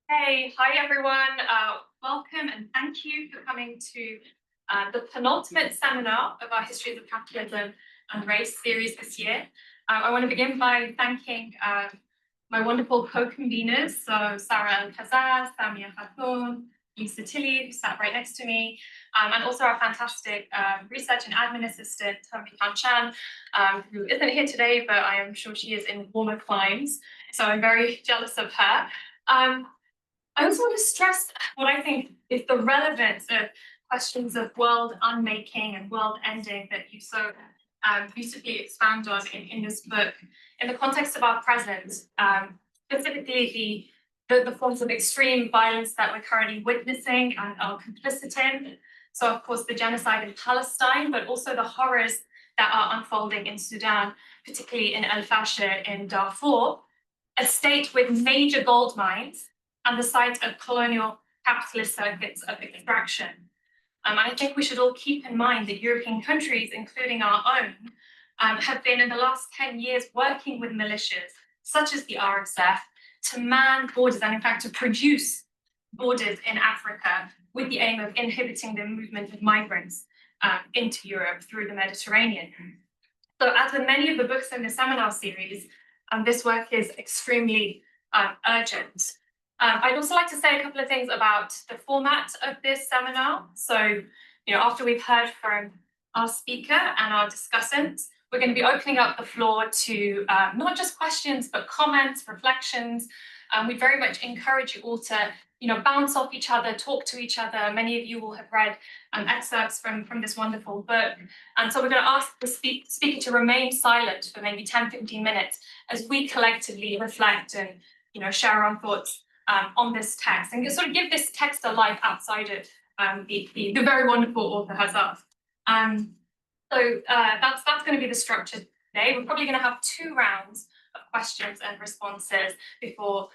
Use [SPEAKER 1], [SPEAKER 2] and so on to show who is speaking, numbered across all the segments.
[SPEAKER 1] Hey, hi everyone. Welcome and thank you for coming to the penultimate seminar of our Histories of Capitalism and Race series this year. I want to begin by thanking my wonderful co-conveners, so Sarah El-Kazaz, Samia Khatun, Lisa Tilley, who sat right next to me, and also our fantastic research and admin assistant, Tomi Chan, who isn't here today, but I am sure she is in warmer climes, so I'm very jealous of her. I also want to stress what I think is the relevance of questions of world unmaking and world ending that you so beautifully expand on in this book, in the context of our present, specifically the forms of extreme violence that we're currently witnessing and are complicit in. So, of course, the genocide in Palestine, but also the horrors that are unfolding in Sudan, particularly in El Fasher in Darfur, a state with major gold mines and the site of colonial capitalist circuits of extraction. And I think we should all keep in mind that European countries, including our own, have been in the last 10 years working with militias, such as the RSF, to man borders and in fact to produce borders in Africa with the aim of inhibiting the movement of migrants into Europe through the Mediterranean. So as with many of the books in the seminar series, this work is extremely urgent. I'd also like to say a couple of things about the format of this seminar. So, after we've heard from our speaker and our discussants, we're going to be opening up the floor to not just questions, but comments, reflections. We very much encourage you all to, bounce off each other, talk to each other. Many of you will have read excerpts from this wonderful book. And so we're going to ask the speaker to remain silent for maybe 10, 15 minutes as we collectively reflect and, share our thoughts on this text and sort of give this text a life outside of the very wonderful author herself. So that's going to be the structure today. We're probably going to have 2 rounds of questions and responses before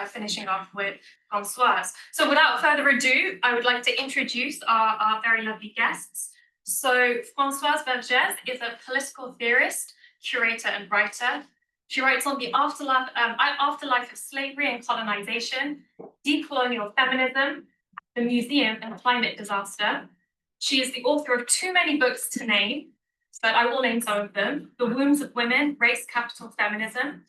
[SPEAKER 1] finishing off with Françoise. So without further ado, I would like to introduce our very lovely guests. So Françoise Vergès is a political theorist, curator, and writer. She writes on the afterlife of slavery and colonization, decolonial feminism, the museum, and climate disaster. She is the author of too many books to name, but I will name some of them: The Wombs of Women, Race, Capital, Feminism,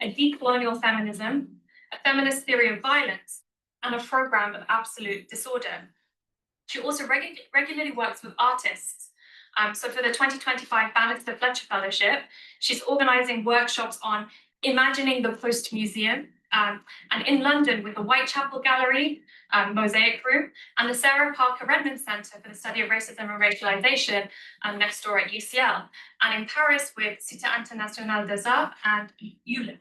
[SPEAKER 1] A Decolonial Feminism, A Feminist Theory of Violence, and A Program of Absolute Disorder. She also regularly works with artists. So for the 2025 Bannister Fletcher Fellowship, she's organizing workshops on imagining the post-museum, and in London with the Whitechapel Gallery, Mosaic Room, and the Sarah Parker Redmond Center for the Study of Racism and Racialization next door at UCL, and in Paris with Cité Internationale des Arts and ULIP.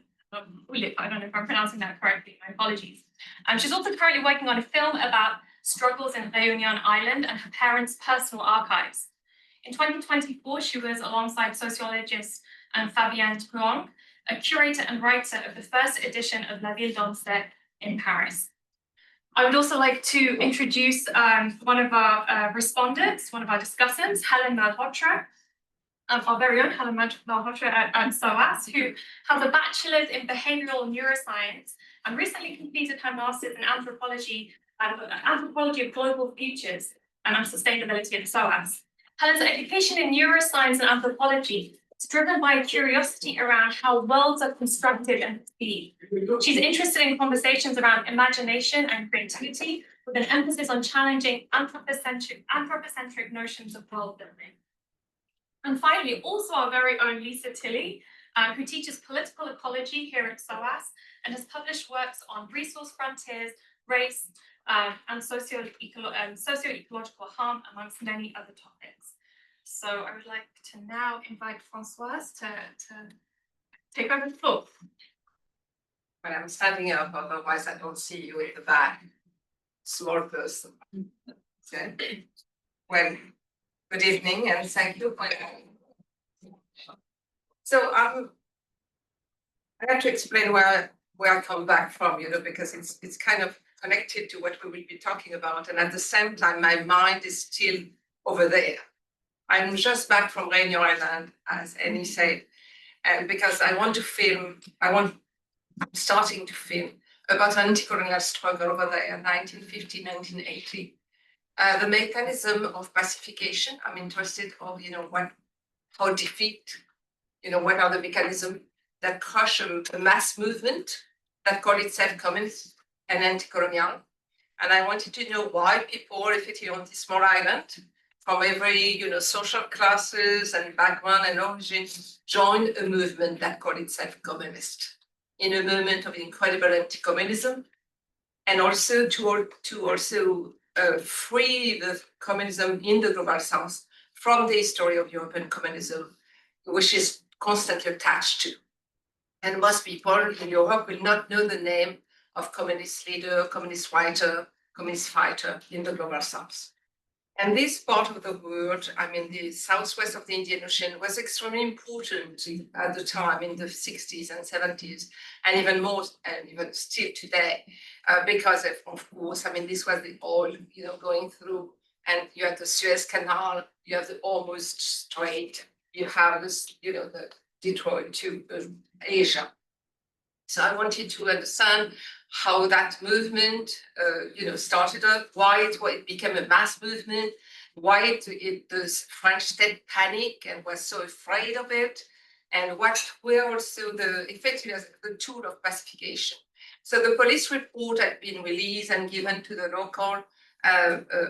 [SPEAKER 1] I don't know if I'm pronouncing that correctly, my apologies. She's also currently working on a film about struggles in Réunion Island and her parents' personal archives. In 2024, she was alongside sociologist Fabienne Truong, a curator and writer of the first edition of La Ville d'Annecy in Paris. I would also like to introduce one of our respondents, one of our discussants, Helen Malhotra, our very own Helen Malhotra at SOAS, who has a bachelor's in behavioral neuroscience and recently completed her master's in anthropology of global futures and sustainability at SOAS. Helen's education in neuroscience and anthropology is driven by a curiosity around how worlds are constructed and perceived. She's interested in conversations around imagination and creativity, with an emphasis on challenging anthropocentric notions of world building. And finally, also our very own Lisa Tilley, who teaches political ecology here at SOAS and has published works on resource frontiers, race, and socio-ecological harm, amongst many other topics. So I would like to now invite Françoise to take over the floor.
[SPEAKER 2] Well, I'm standing up, otherwise I don't see you in the back. Small person. Okay. Well, good evening and thank you for having me. So I have to explain where I come back from, because it's kind of connected to what we will be talking about. And at the same time, my mind is still over there. I'm just back from Rainier Island, as Annie said, and because I want to film, I'm starting to film about an anti-colonial struggle over there, 1950, 1980. The mechanism of pacification, I'm interested of, how defeat, what are the mechanisms that crush a mass movement that call itself communist and anti-colonial. And I wanted to know why people, effectively on this small island, from every social classes and background and origin, join a movement that called itself communist in a moment of incredible anti-communism, and also to free the communism in the global south from the history of European communism, which is constantly attached to. And most people in Europe will not know the name of communist leader, communist writer, communist fighter in the global south. And this part of the world, the southwest of the Indian Ocean, was extremely important at the time in the 60s and 70s, and even more, and even still today, because of course, this was the oil, going through, and you have the Suez Canal, you have the Hormuz Strait, you have this, the Detroit to Asia. So I wanted to understand how that movement, started up, why it became a mass movement, why the French state panicked and was so afraid of it, and what were also the effectiveness of the tool of pacification. So the police report had been released and given to the local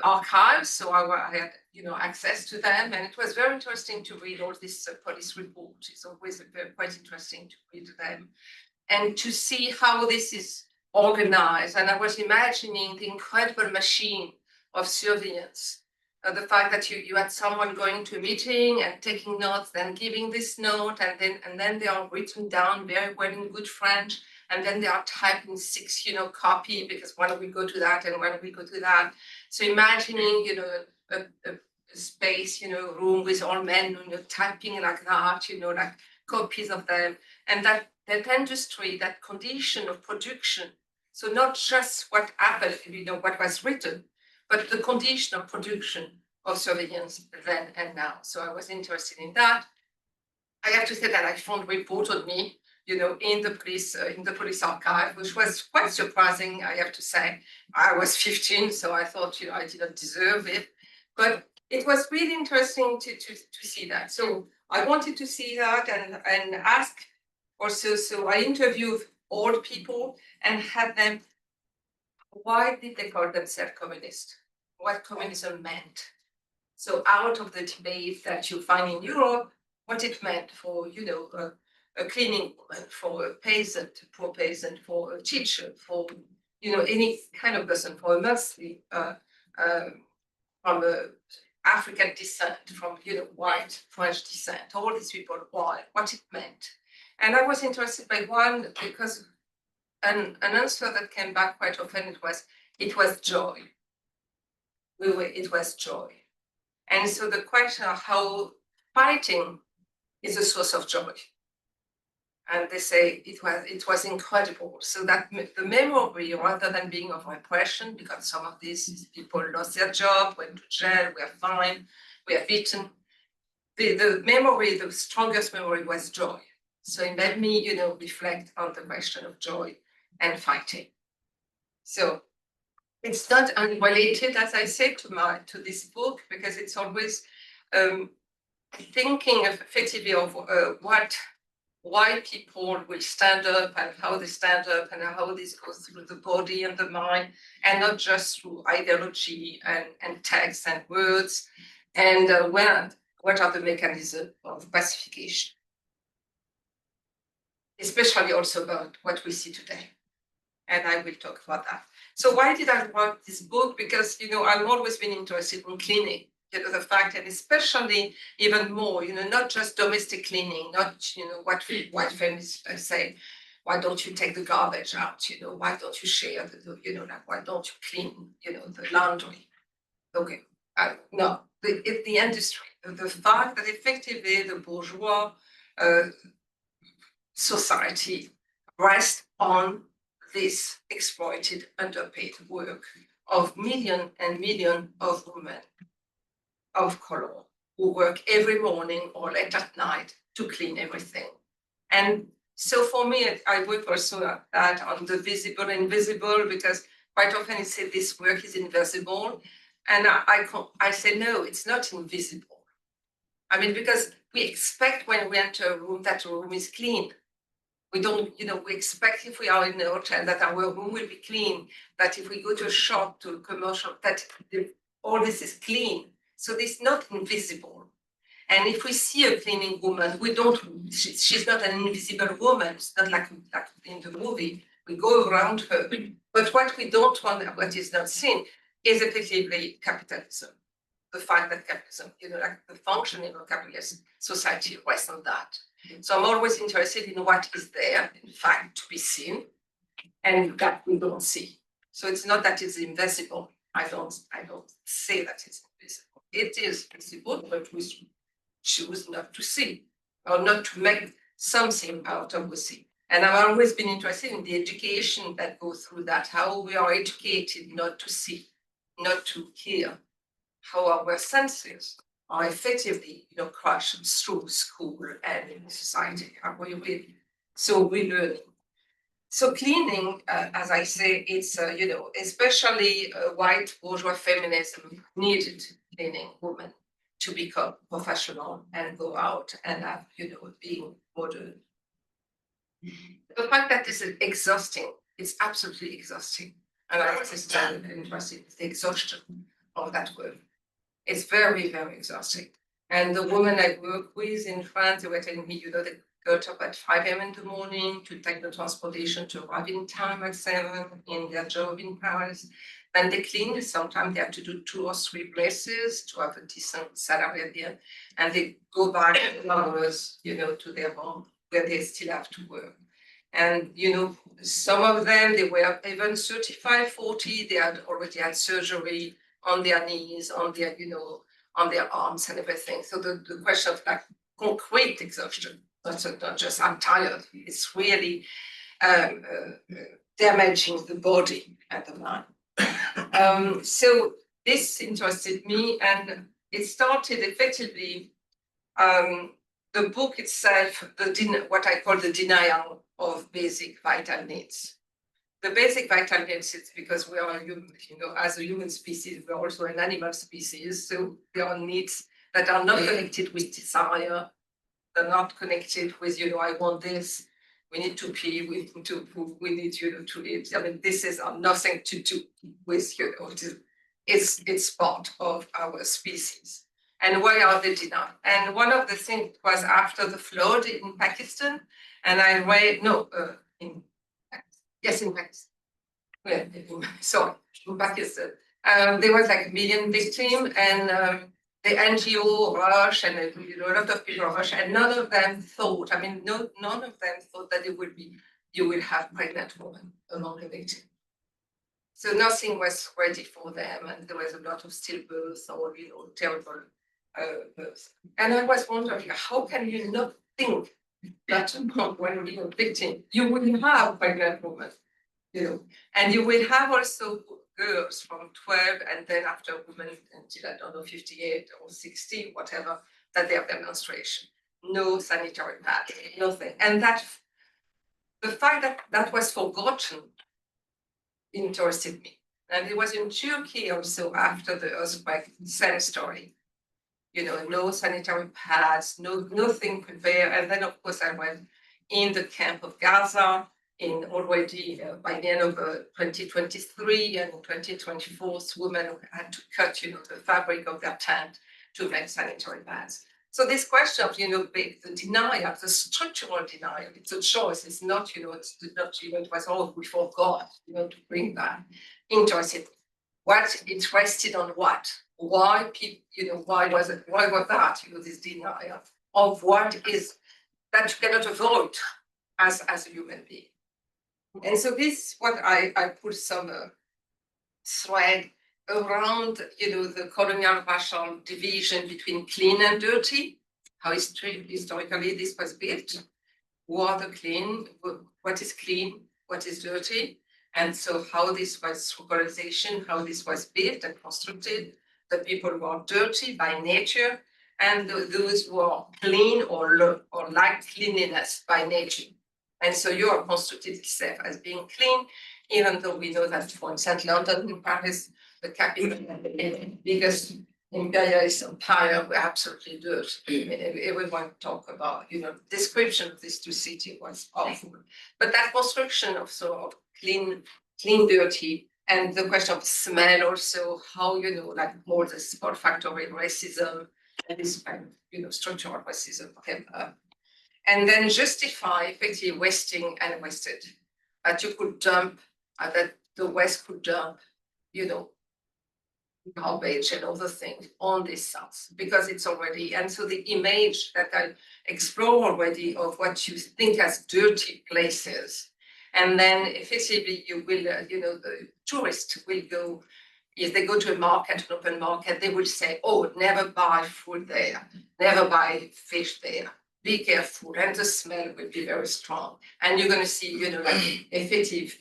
[SPEAKER 2] archives, so I had access to them, and it was very interesting to read all this police report. It's always quite interesting to read them and to see how this is organized. And I was imagining the incredible machine of surveillance, the fact that you had someone going to a meeting and taking notes, then giving this note, and then they are written down very well in good French, and then they are typed in 6, copy, because when we go to that and when we go to that. So imagining, a space, room with all men, typing like that, like copies of them, and that industry, that condition of production. So not just what happened, what was written, but the condition of production of surveillance then and now. So I was interested in that. I have to say that I found a report on me, in the police archive, which was quite surprising, I have to say. I was 15, so I thought, I didn't deserve it. But it was really interesting to see that. So I wanted to see that and ask also, so I interviewed old people and had them, why did they call themselves communist? What communism meant? So out of the debate that you find in Europe, what it meant for, a cleaning woman, for a peasant, a poor peasant, for a teacher, for, any kind of person, for a mostly from a African descent, from, white French descent, all these people, why, what it meant. And I was interested by one because an answer that came back quite often, it was joy. It was joy. And so the question of how fighting is a source of joy. And they say it was incredible. So that the memory, rather than being of repression, because some of these people lost their job, went to jail, were fined, were beaten. The memory, the strongest memory was joy. So it made me, reflect on the question of joy and fighting. So it's not unrelated, as I said, to this book, because it's always thinking effectively of why people will stand up and how they stand up and how this goes through the body and the mind, and not just through ideology and text and words, and what are the mechanisms of pacification, especially also about what we see today. And I will talk about that. So why did I write this book? Because, I've always been interested in cleaning, the fact, and especially even more, not just domestic cleaning, not, what white families say, why don't you take the garbage out? Why don't you share why don't you clean, the laundry? Okay, no, the industry, the fact that effectively the bourgeois society rests on this exploited, underpaid work of millions and millions of women of color who work every morning or late at night to clean everything. And so for me, I work also at that on the visible and invisible, because quite often it said this work is invisible. And I say, no, it's not invisible. I mean, because we expect when we enter a room that the room is clean. We don't, we expect if we are in a hotel that our room will be clean, that if we go to a shop, to a commercial, that all this is clean. So this is not invisible. And if we see a cleaning woman, she's not an invisible woman. It's not like in the movie, we go around her. But what we don't want, what is not seen, is effectively capitalism. The fact that capitalism, like the functioning of capitalist society rests on that. So I'm always interested in what is there, in fact, to be seen, and that we don't see. So it's not that it's invisible. I don't say that it's invisible. It is visible, but we choose not to see, or not to make something out of the see. And I've always been interested in the education that goes through that, how we are educated not to see, not to hear, how our senses are effectively, crushed through school and in society. So we learn. So cleaning, as I say, it's especially white bourgeois feminism needed cleaning women to become professional and go out and have, being modern. The fact that this is exhausting, it's absolutely exhausting. And I was interested in the exhaustion of that work. It's very, very exhausting. And the women I work with in France, they were telling me, they got up at 5 a.m. in the morning to take the transportation to arrive in time at 7 in their job in Paris. Then they clean. Sometimes they have to do 2 or 3 places to have a decent salary at the end. And they go back hours, to their home where they still have to work. And, some of them, they were even 35, 40. They had already had surgery on their knees, on their, on their arms and everything. So the question of like concrete exhaustion, not just I'm tired, it's really damaging the body and the mind. So this interested me, and it started effectively, the book itself, what I call the denial of basic vital needs. The basic vital needs is because we are human, as a human species, we're also an animal species. So there are needs that are not connected with desire. They're not connected with, I want this. We need to pee. We need to poop. We need, to eat. I mean, this is nothing to do with, it's part of our species. And why are they denied? And one of the things was after the flood in Pakistan, and I read, in Pakistan. Yeah, sorry, in Pakistan. There was like 1 million victims, and the NGO rushed, and a lot of people rushed, and none of them thought, none of them thought that you would have pregnant women among the victims. So nothing was ready for them, and there was a lot of stillbirths or, terrible births. And I was wondering, how can you not think that when you're a victim, you wouldn't have pregnant women, and you will have also girls from 12 and then after women until, I don't know, 58 or 60, whatever, that they have their menstruation. No sanitary pad, nothing. And the fact that that was forgotten interested me. And it was in Turkey also after the earthquake, same story. No sanitary pads, nothing prepared. And then, of course, I went in the camp of Gaza already by the end of 2023 and 2024, women had to cut, the fabric of their tent to make sanitary pads. So this question of, the denial, the structural denial, it's a choice. It's not, it's not, it was we forgot, to bring that interested. What interested on what? Why people, why was that, this denial of what is that you cannot avoid as a human being. And so this, what I put some thread around, the colonial racial division between clean and dirty, how historically this was built, who are the clean, what is clean, what is dirty. And so how this was through colonization, how this was built and constructed, the people who are dirty by nature, and those who are clean or like cleanliness by nature. And so Europe constructed itself as being clean, even though we know that, for instance, London and Paris, the capital and the biggest imperialist empire, were absolutely dirty. Everyone talk about, description of these two cities was awful. But that construction of sort of clean, dirty, and the question of smell also, how, like more this olfactory racism and this kind of, structural racism came up. And then justify effectively wasting and wasted. That you could dump, that the West could dump, garbage and other things on this sites because it's already, and so the image that I explore already of what you think as dirty places, and then effectively you will, the tourists will go, if they go to a market, an open market, they will say, oh, never buy food there, never buy fish there, be careful, and the smell will be very strong. And you're going to see, like effective,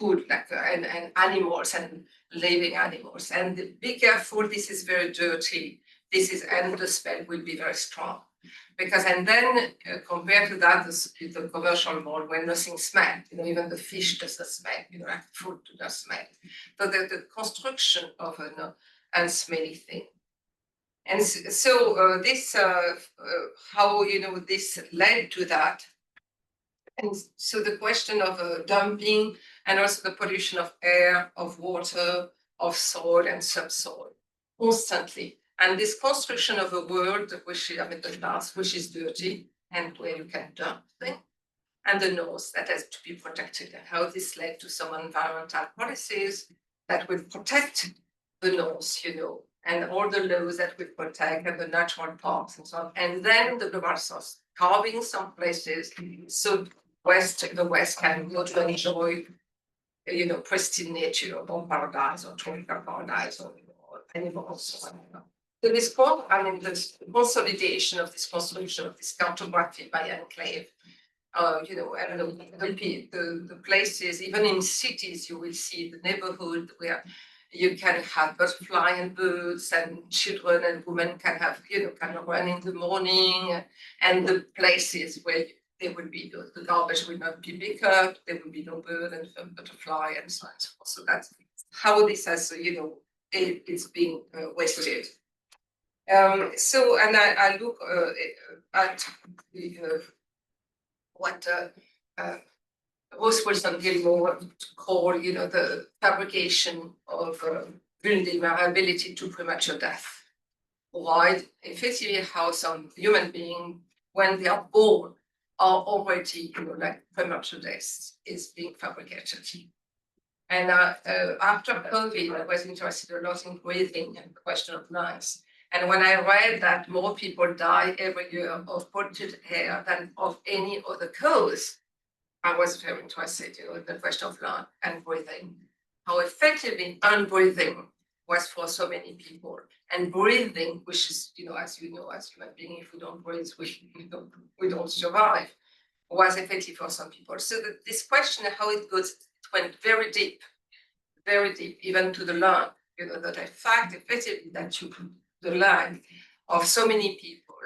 [SPEAKER 2] food, like and animals and living animals. And be careful, this is very dirty. And the smell will be very strong. Because, and then compared to that, the commercial world where nothing smells, even the fish doesn't smell, like food does not smell. So the construction of an unsmelly thing. And so this, how, this led to that. And so the question of dumping and also the pollution of air, of water, of soil and subsoil constantly. And this construction of a world which is, the glass, which is dirty and where you can dump things, and the north that has to be protected, and how this led to some environmental policies that will protect the north, and all the laws that will protect and the natural parks and so on. And then the global south carving some places so the West can go to enjoy, pristine nature or paradise or tropical paradise or animals. So this consolidation of this construction of this cartography by enclave, and the places, even in cities, you will see the neighborhood where you can have butterfly and birds and children and women can have, kind of run in the morning, and the places where there will be the garbage will not be picked up, there will be no bird and butterfly and so on and so forth. So that's how this has, it's being wasted. So, and I look at what Rose Wilson Gilmore call, the fabrication of vulnerability to premature death. Right? Effectively, how some human beings, when they are born, are already, like premature death is being fabricated. And after COVID, I was interested a lot in breathing and the question of lungs. And when I read that more people die every year of polluted air than of any other cause, I was very interested in the question of lung and breathing. How effectively unbreathing was for so many people. And breathing, which is, as you know, as human beings, if we don't breathe, we don't survive, was effective for some people. So this question of how it goes, it went very deep, even to the lung, that in fact, effectively, that the lung of so many people,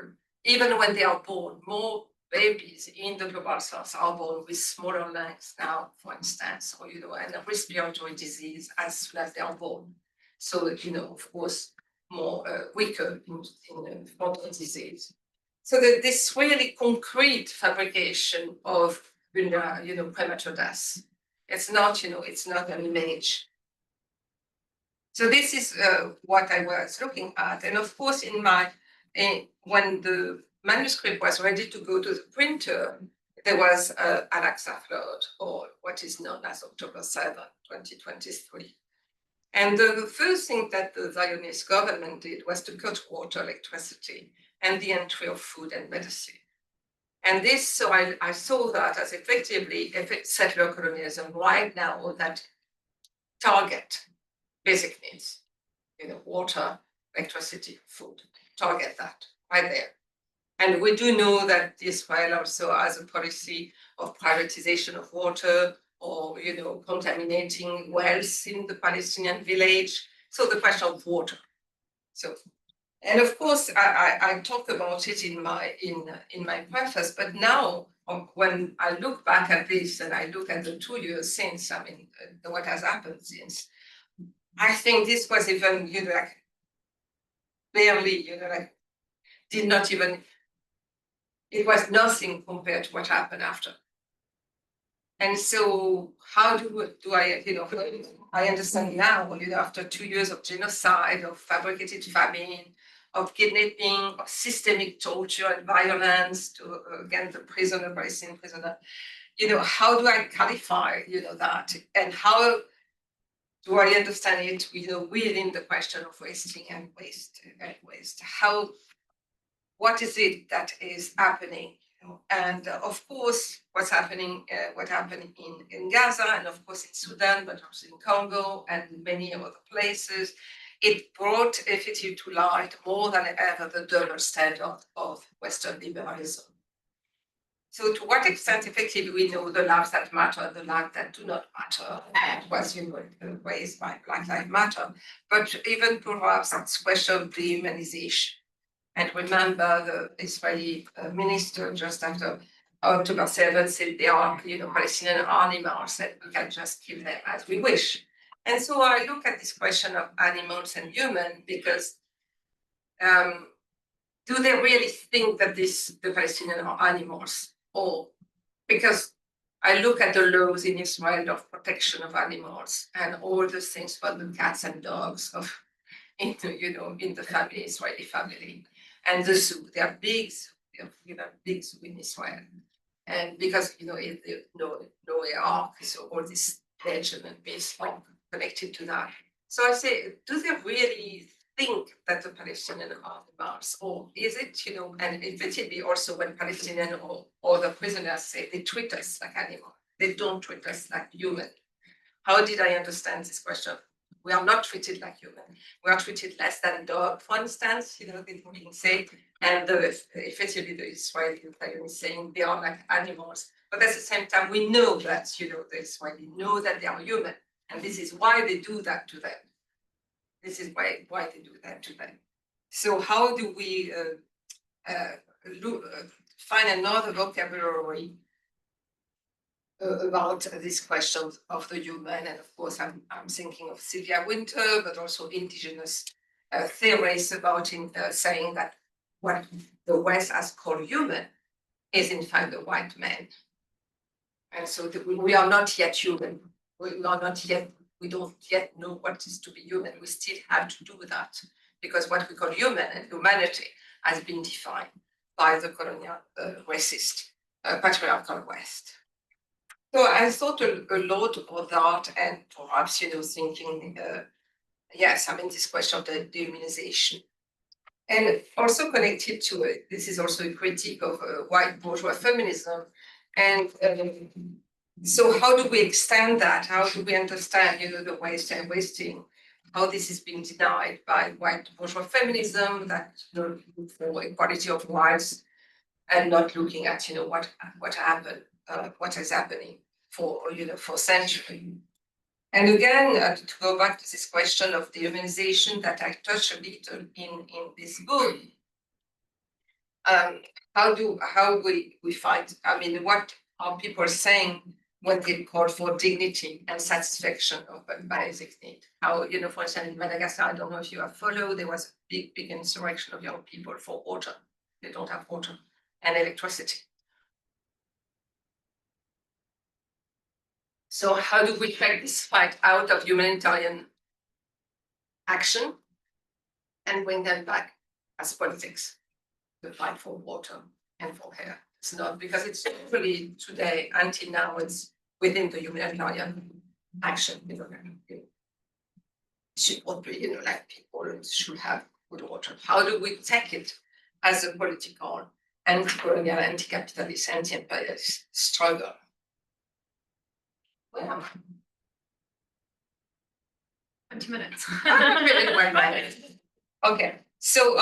[SPEAKER 2] even when they are born, more babies in the global south are born with smaller lungs now, for instance, or, and a respiratory disease as soon as they are born. So, of course, more weaker in frontal disease. So that this really concrete fabrication of, premature death. It's not, it's not an image. So this is what I was looking at. And of course, when the manuscript was ready to go to the printer, there was Al-Aqsa flood, or what is known as October 7, 2023. And the first thing that the Zionist government did was to cut water, electricity, and the entry of food and medicine. And this, so I saw that as effectively settler colonialism right now that target basic needs, water, electricity, food, target that right there. And we do know that Israel also has a policy of privatization of water, or contaminating wells in the Palestinian village. So the question of water. So, and of course, I talk about it in my preface. But now, when I look back at this and I look at the 2 years since, I mean, what has happened since, I think this was even like barely like did not even. It was nothing compared to what happened after. And so how do I, I understand now, after 2 years of genocide, of fabricated famine, of kidnapping, of systemic torture and violence to against the prisoner, Palestinian prisoner, how do I qualify, that? And how do I understand it, within the question of wasting and waste? What is it that is happening? And of course, what happened in Gaza, and of course in Sudan, but also in Congo and many other places, it brought effectively to light more than ever the double standard of Western liberalism. So to what extent effectively we know the lives that matter, the lives that do not matter, and was raised by Black Lives Matter, but even perhaps that's question of dehumanization. And remember, the Israeli minister just after October 7th said they are, Palestinian animals, and we can just kill them as we wish. And so I look at this question of animals and human because do they really think that the Palestinians are animals? Or because I look at the laws in Israel of protection of animals and all the things for the cats and dogs in the family, Israeli family. And the zoo, they are big zoo, big zoo in Israel. And because, no Ark, so all this legend and myths are connected to that. So I say, do they really think that the Palestinians are animals? Or is it, and effectively also when Palestinian or the prisoners say they treat us like animals, they don't treat us like human. How did I understand this question? We are not treated like human. We are treated less than dog, for instance, they being said, and effectively the Israeli is saying they are like animals. But at the same time, we know that, the Israeli know that they are human. And this is why they do that to them. This is why they do that to them. So how do we find another vocabulary about this question of the human? And of course, I'm thinking of Sylvia Winter, but also indigenous theories about saying that what the West has called human is in fact the white man. And so we are not yet human. We don't yet know what is to be human. We still have to do that because what we call human and humanity has been defined by the colonial racist patriarchal West. So I thought a lot about that, and perhaps, thinking, yes, I mean, this question of the dehumanization. And also connected to it, this is also a critique of white bourgeois feminism. And so how do we extend that? How do we understand, the waste and wasting, how this is being denied by white bourgeois feminism that look for equality of rights and not looking at, what happened, what is happening for centuries. And again, to go back to this question of dehumanization that I touched a little in this book, how we fight? I mean, what are people saying when they call for dignity and satisfaction of a basic need? How, for instance, in Madagascar, I don't know if you have followed, there was a big insurrection of young people for water. They don't have water and electricity. So how do we take this fight out of humanitarian action and bring them back as politics, the fight for water and for air? It's not, because it's really today, until now, it's within the humanitarian action. It should not be, like people should have good water. How do we take it as a political, anti-colonial, anti-capitalist, anti-imperialist struggle? Well,
[SPEAKER 1] 20 minutes.
[SPEAKER 2] Okay, so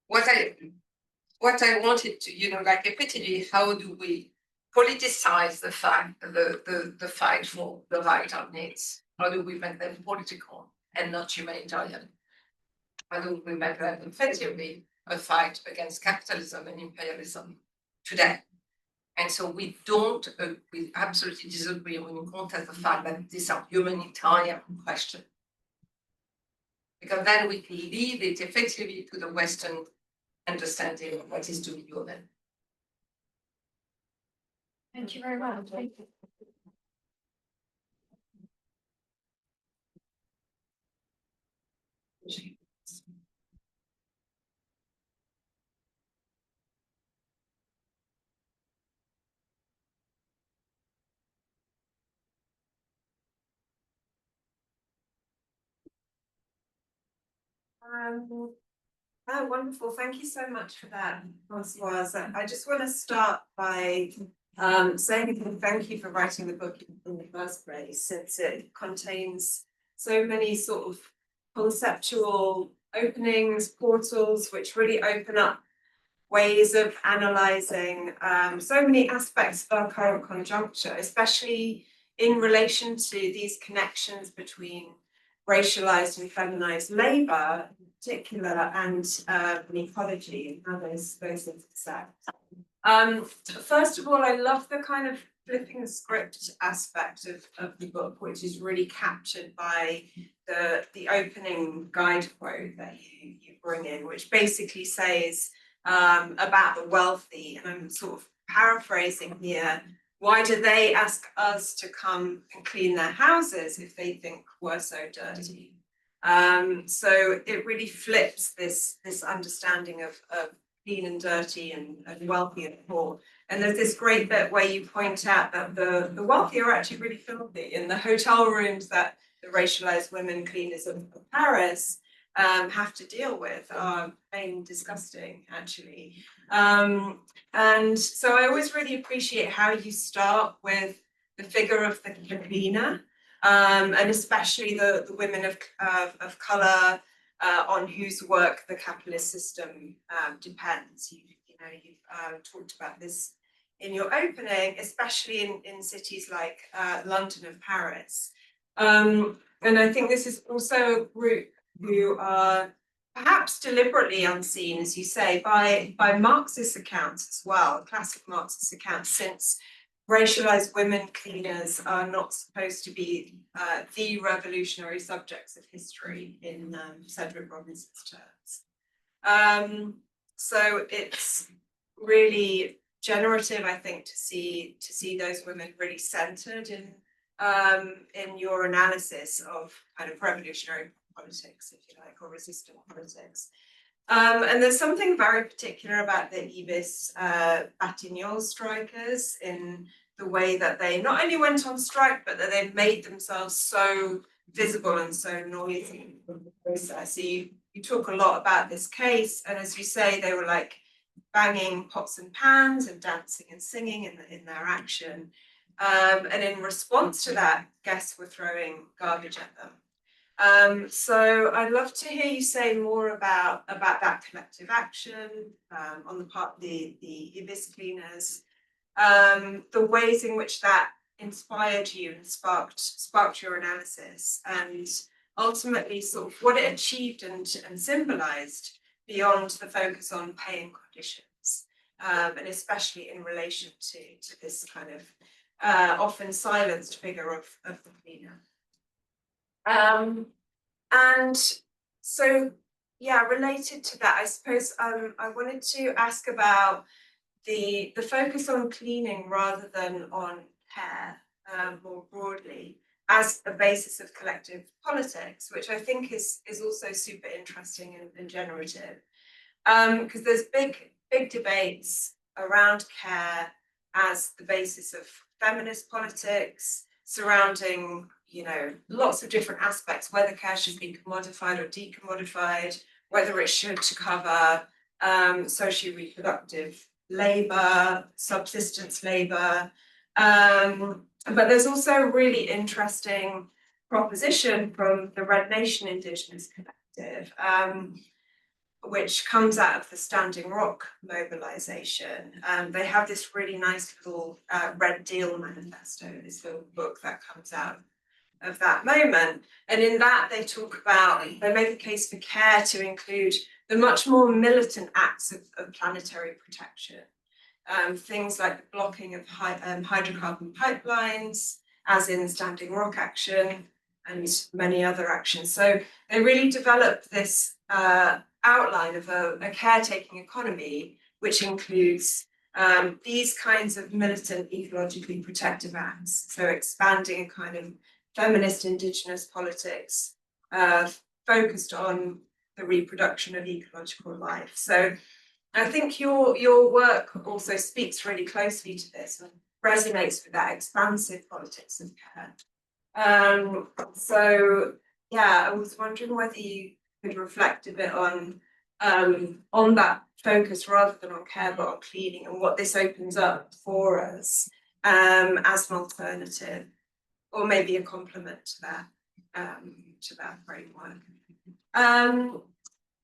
[SPEAKER 2] what I wanted to, like repeatedly, how do we politicize the fight for the vital needs? How do we make them political and not humanitarian? How do we make them effectively a fight against capitalism and imperialism today? And so we absolutely disagree when you contest the fact that these are humanitarian questions. Because then we can leave it effectively to the Western understanding of what is to be human.
[SPEAKER 1] Thank you very much. Thank you.
[SPEAKER 3] Wonderful. Thank you so much for that, Françoise. I just want to start by saying thank you for writing the book in the first place, since it contains so many sort of conceptual openings, portals, which really open up ways of analysing so many aspects of our current conjuncture, especially in relation to these connections between racialized and feminized labour in particular and ecology and how those intersect. First of all, I love the kind of flipping the script aspect of the book, which is really captured by the opening guide quote that you bring in, which basically says about the wealthy, and I'm sort of paraphrasing here, why do they ask us to come and clean their houses if they think we're so dirty? So it really flips this understanding of clean and dirty and wealthy and poor. And there's this great bit where you point out that the wealthy are actually really filthy. In the hotel rooms that the racialized women cleaners of Paris have to deal with are plain disgusting, actually. And so I always really appreciate how you start with the figure of the cleaner, and especially the women of colour on whose work the capitalist system depends. You've talked about this in your opening, especially in cities like London and Paris. And I think this is also a group who are perhaps deliberately unseen, as you say, by Marxist accounts as well, classic Marxist accounts, since racialized women cleaners are not supposed to be the revolutionary subjects of history in Cedric Robinson's terms. So it's really generative, I think, to see those women really centered in your analysis of kind of revolutionary politics, if you like, or resistant politics. And there's something very particular about the Ibis Batignolles strikers in the way that they not only went on strike, but that they made themselves so visible and so noisy in the process. So you talk a lot about this case, and as you say, they were like banging pots and pans and dancing and singing in their action. And in response to that, guests were throwing garbage at them. So I'd love to hear you say more about that collective action on the part of the Ibis cleaners, the ways in which that inspired you and sparked your analysis, and ultimately sort of what it achieved and symbolized beyond the focus on pay and conditions, and especially in relation to this kind of often silenced figure of the cleaner. And so, yeah, related to that, I suppose I wanted to ask about the focus on cleaning rather than on care more broadly as a basis of collective politics, which I think is also super interesting and generative. Because there's big debates around care as the basis of feminist politics, surrounding lots of different aspects, whether care should be commodified or decommodified, whether it should cover socio-reproductive labour, subsistence labour. But there's also a really interesting proposition from the Red Nation Indigenous Collective, which comes out of the Standing Rock mobilization. They have this really nice little Red Deal manifesto, this little book that comes out of that moment. And in that, they talk about, they make a case for care to include the much more militant acts of planetary protection. Things like the blocking of hydrocarbon pipelines, as in the Standing Rock action, and many other actions. So they really developed this outline of a caretaking economy, which includes these kinds of militant ecologically protective acts. So expanding a kind of feminist indigenous politics focused on the reproduction of ecological life. So I think your work also speaks really closely to this and resonates with that expansive politics of care. So yeah, I was wondering whether you could reflect a bit on that focus rather than on care, but on cleaning, and what this opens up for us as an alternative, or maybe a complement to that framework.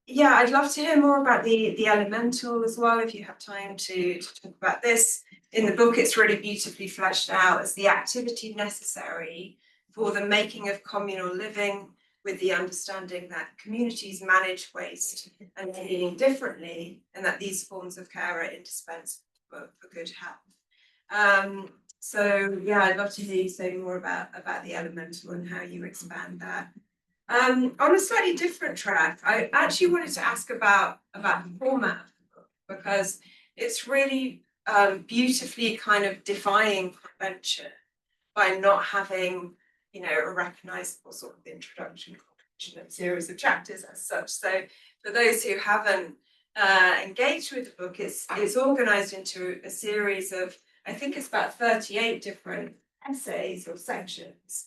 [SPEAKER 3] Yeah, I'd love to hear more about the elemental as well, if you have time to talk about this. In the book, it's really beautifully fleshed out as the activity necessary for the making of communal living, with the understanding that communities manage waste and living differently, and that these forms of care are indispensable for good health. So yeah, I'd love to hear you say more about the elemental and how you expand that. On a slightly different track, I actually wanted to ask about the format of the book, because it's really beautifully kind of defying convention by not having, you know, a recognizable sort of introduction, conclusion, and series of chapters as such. So for those who haven't engaged with the book, it's organized into a series of, I think it's about 38 different essays or sections.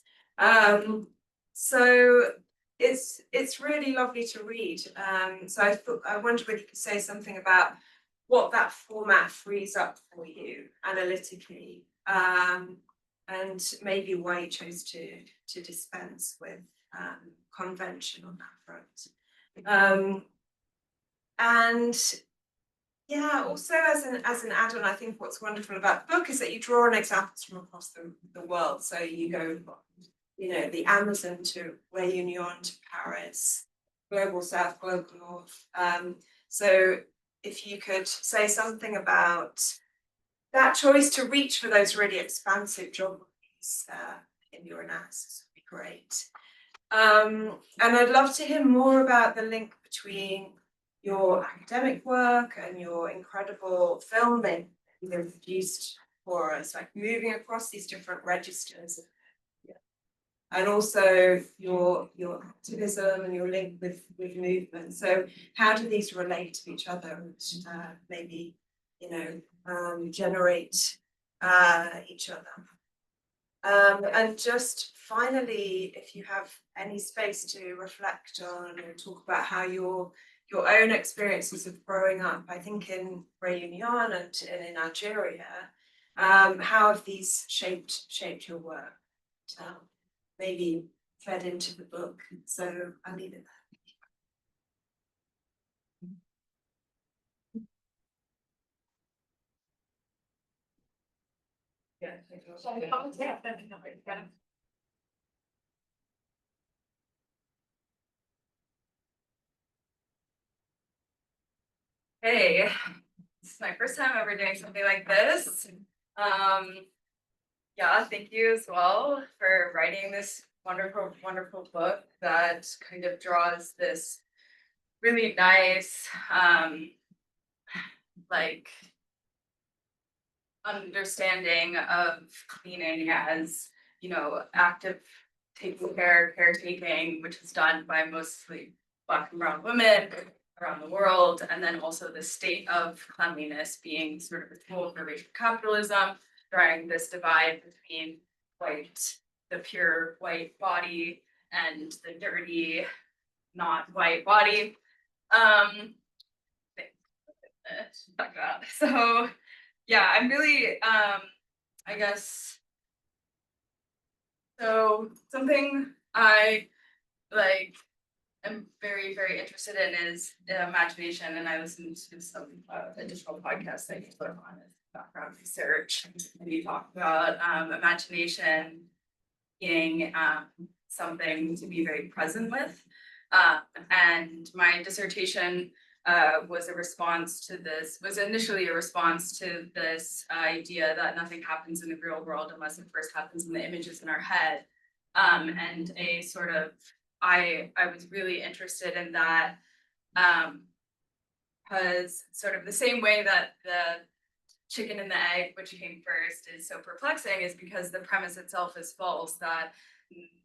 [SPEAKER 3] So it's really lovely to read. So I wondered whether you could say something about what that format frees up for you analytically, and maybe why you chose to dispense with convention on that front. And yeah, also as an add-on, I think what's wonderful about the book is that you draw on examples from across the world. So you go from, you know, the Amazon to Réunion to Paris, global south, global north. So if you could say something about that choice to reach for those really expansive geographies in your analysis would be great. And I'd love to hear more about the link between your academic work and your incredible filming you've produced for us, like moving across these different registers. And also your activism and your link with movement. So how do these relate to each other and maybe, you know, generate each other? And just finally, if you have any space to reflect on or talk about how your own experiences of growing up, I think in Réunion and in Algeria, how have these shaped your work? Maybe fed into the book. So I'll leave it there.
[SPEAKER 4] Hey, this is my first time ever doing something like this. Yeah, thank you as well for writing this wonderful, wonderful book that kind of draws this really nice, like understanding of cleaning as, you know, active caretaking, which is done by mostly Black and brown women around the world, and then also the state of cleanliness being sort of a tool for racial capitalism, drawing this divide between the pure white body and the dirty, not white body. Like that. So yeah, I'm really I guess so something I like am very, very interested in is imagination, and I listen to some additional podcasts that you put on as background research, and you talk about imagination being something to be very present with. And my dissertation was initially a response to this idea that nothing happens in the real world unless it first happens in the images in our head. And a sort of, I was really interested in that because sort of the same way that the chicken and the egg, which came first, is so perplexing is because the premise itself is false, that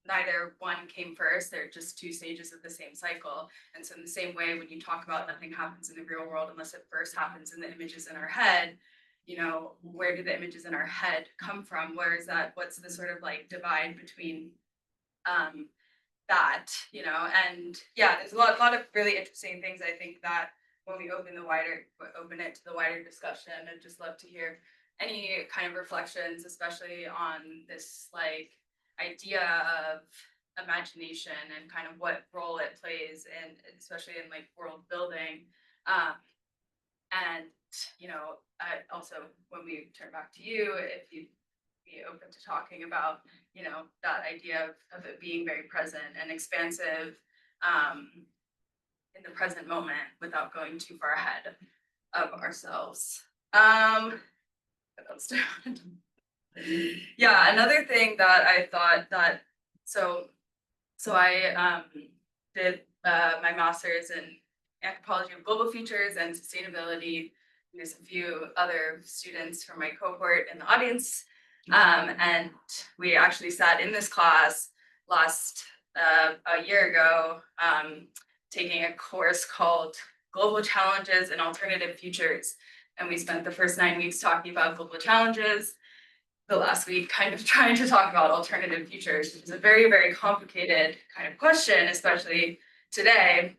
[SPEAKER 4] neither one came first. They're just two stages of the same cycle. And so in the same way, when you talk about nothing happens in the real world unless it first happens in the images in our head, you know, where do the images in our head come from? Where is that? What's the sort of like divide between that, you know? And yeah, there's a lot of really interesting things. I think that when we open it to the wider discussion, I'd just love to hear any kind of reflections, especially on this like idea of imagination and kind of what role it plays in, especially in like world building. And you know, also when we turn back to you, if you'd be open to talking about, you know, that idea of it being very present and expansive in the present moment without going too far ahead of ourselves. What else do I want to Yeah, another thing that I thought that, so I did my master's in anthropology of global features and sustainability. There's a few other students from my cohort in the audience. And we actually sat in this class a year ago, taking a course called Global Challenges and Alternative Futures. And we spent the first 9 weeks talking about global challenges, the last week kind of trying to talk about alternative futures, which is a very, very complicated kind of question, especially today,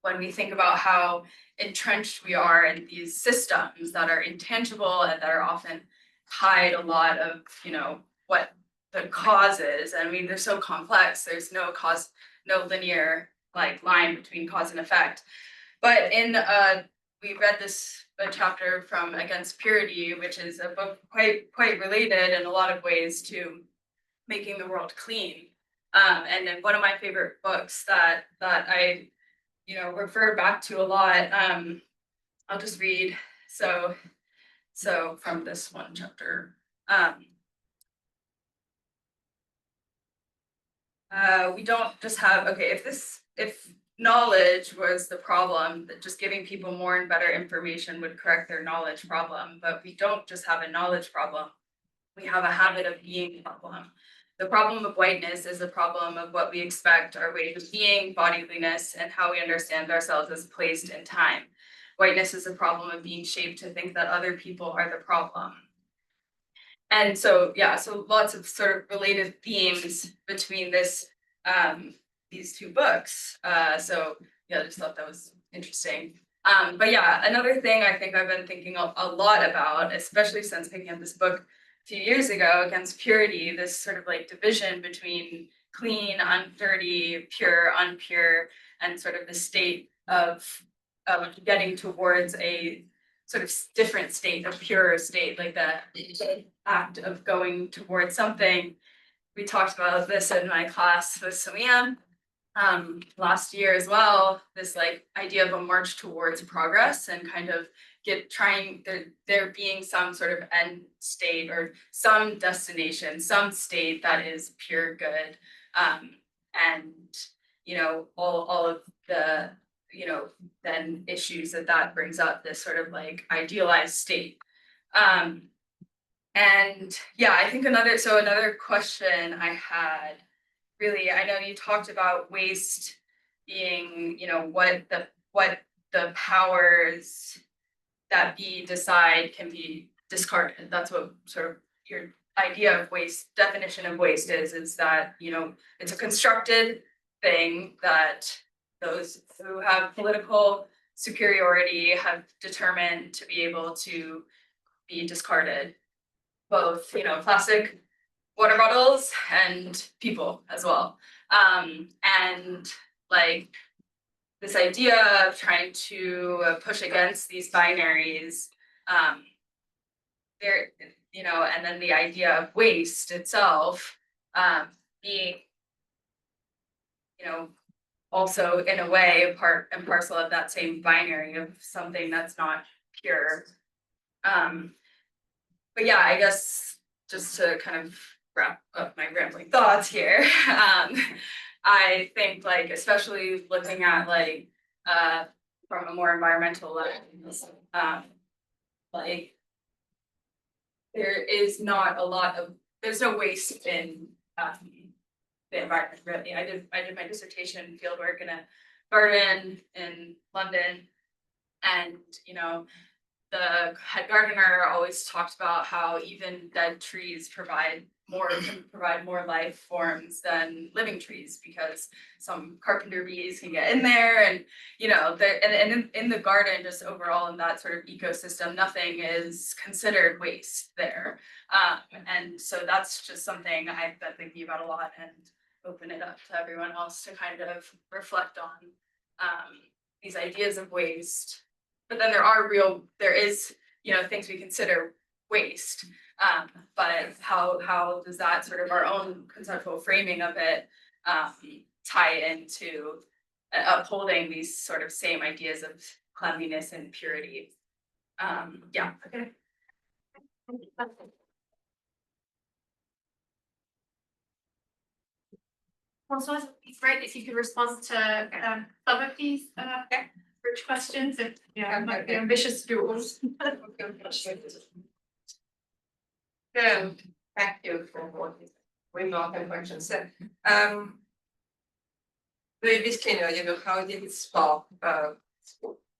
[SPEAKER 4] when we think about how entrenched we are in these systems that are intangible and that are often hide a lot of, you know, what the cause is. I mean, they're so complex. There's no linear like line between cause and effect. But in we read a chapter from Against Purity, which is a book quite related in a lot of ways to making the world clean. And then one of my favorite books that I, you know, refer back to a lot. I'll just read. So from this one chapter. We don't just have, okay, if knowledge was the problem, that just giving people more and better information would correct their knowledge problem, but we don't just have a knowledge problem, we have a habit of being problem. The problem of whiteness is a problem of what we expect our ways of being, bodiness, and how we understand ourselves as placed in time. Whiteness is a problem of being shaped to think that other people are the problem. And so, yeah, so lots of sort of related themes between these two books. So yeah, I just thought that was interesting. But yeah, another thing I think I've been thinking a lot about, especially since picking up this book a few years ago, Against Purity, this sort of like division between clean, undirty, pure, unpure, and sort of the state of getting towards a sort of different state, a purer state, like the act of going towards something. We talked about this in my class with Samia last year as well, this like idea of a march towards progress and kind of there being some sort of end state or some destination, some state that is pure good. And, you know, all of the, you know, then issues that brings up, this sort of like idealized state. And yeah, I think another question I had, really, I know you talked about waste being, you know, what the powers that be decide can be discarded. That's what sort of your idea of waste, definition of waste is that, you know, it's a constructed thing that those who have political superiority have determined to be able to be discarded. Both, you know, plastic water bottles and people as well. And like this idea of trying to push against these binaries, there, you know, and then the idea of waste itself, being, you know, also in a way part and parcel of that same binary of something that's not pure. But yeah, I guess just to kind of wrap up my rambling thoughts here, I think like especially looking at like from a more environmental lens, like there is not a lot of there's no waste in the environment really. I did my dissertation fieldwork in a garden in London, and you know the head gardener always talked about how even dead trees can provide more life forms than living trees because some carpenter bees can get in there, and you know and in the garden just overall in that sort of ecosystem nothing is considered waste there, and so that's just something I've been thinking about a lot and open it up to everyone else to kind of reflect on these ideas of waste. But then there is, you know, things we consider waste. But how does that sort of our own conceptual framing of it tie into upholding these sort of same ideas of cleanliness and purity? Yeah. Okay.
[SPEAKER 1] Françoise, it's great if you could respond to some of these rich questions. If I might be ambitious to do all.
[SPEAKER 2] So, thank you for remarkable questions. So, very clear, you know, how did it spark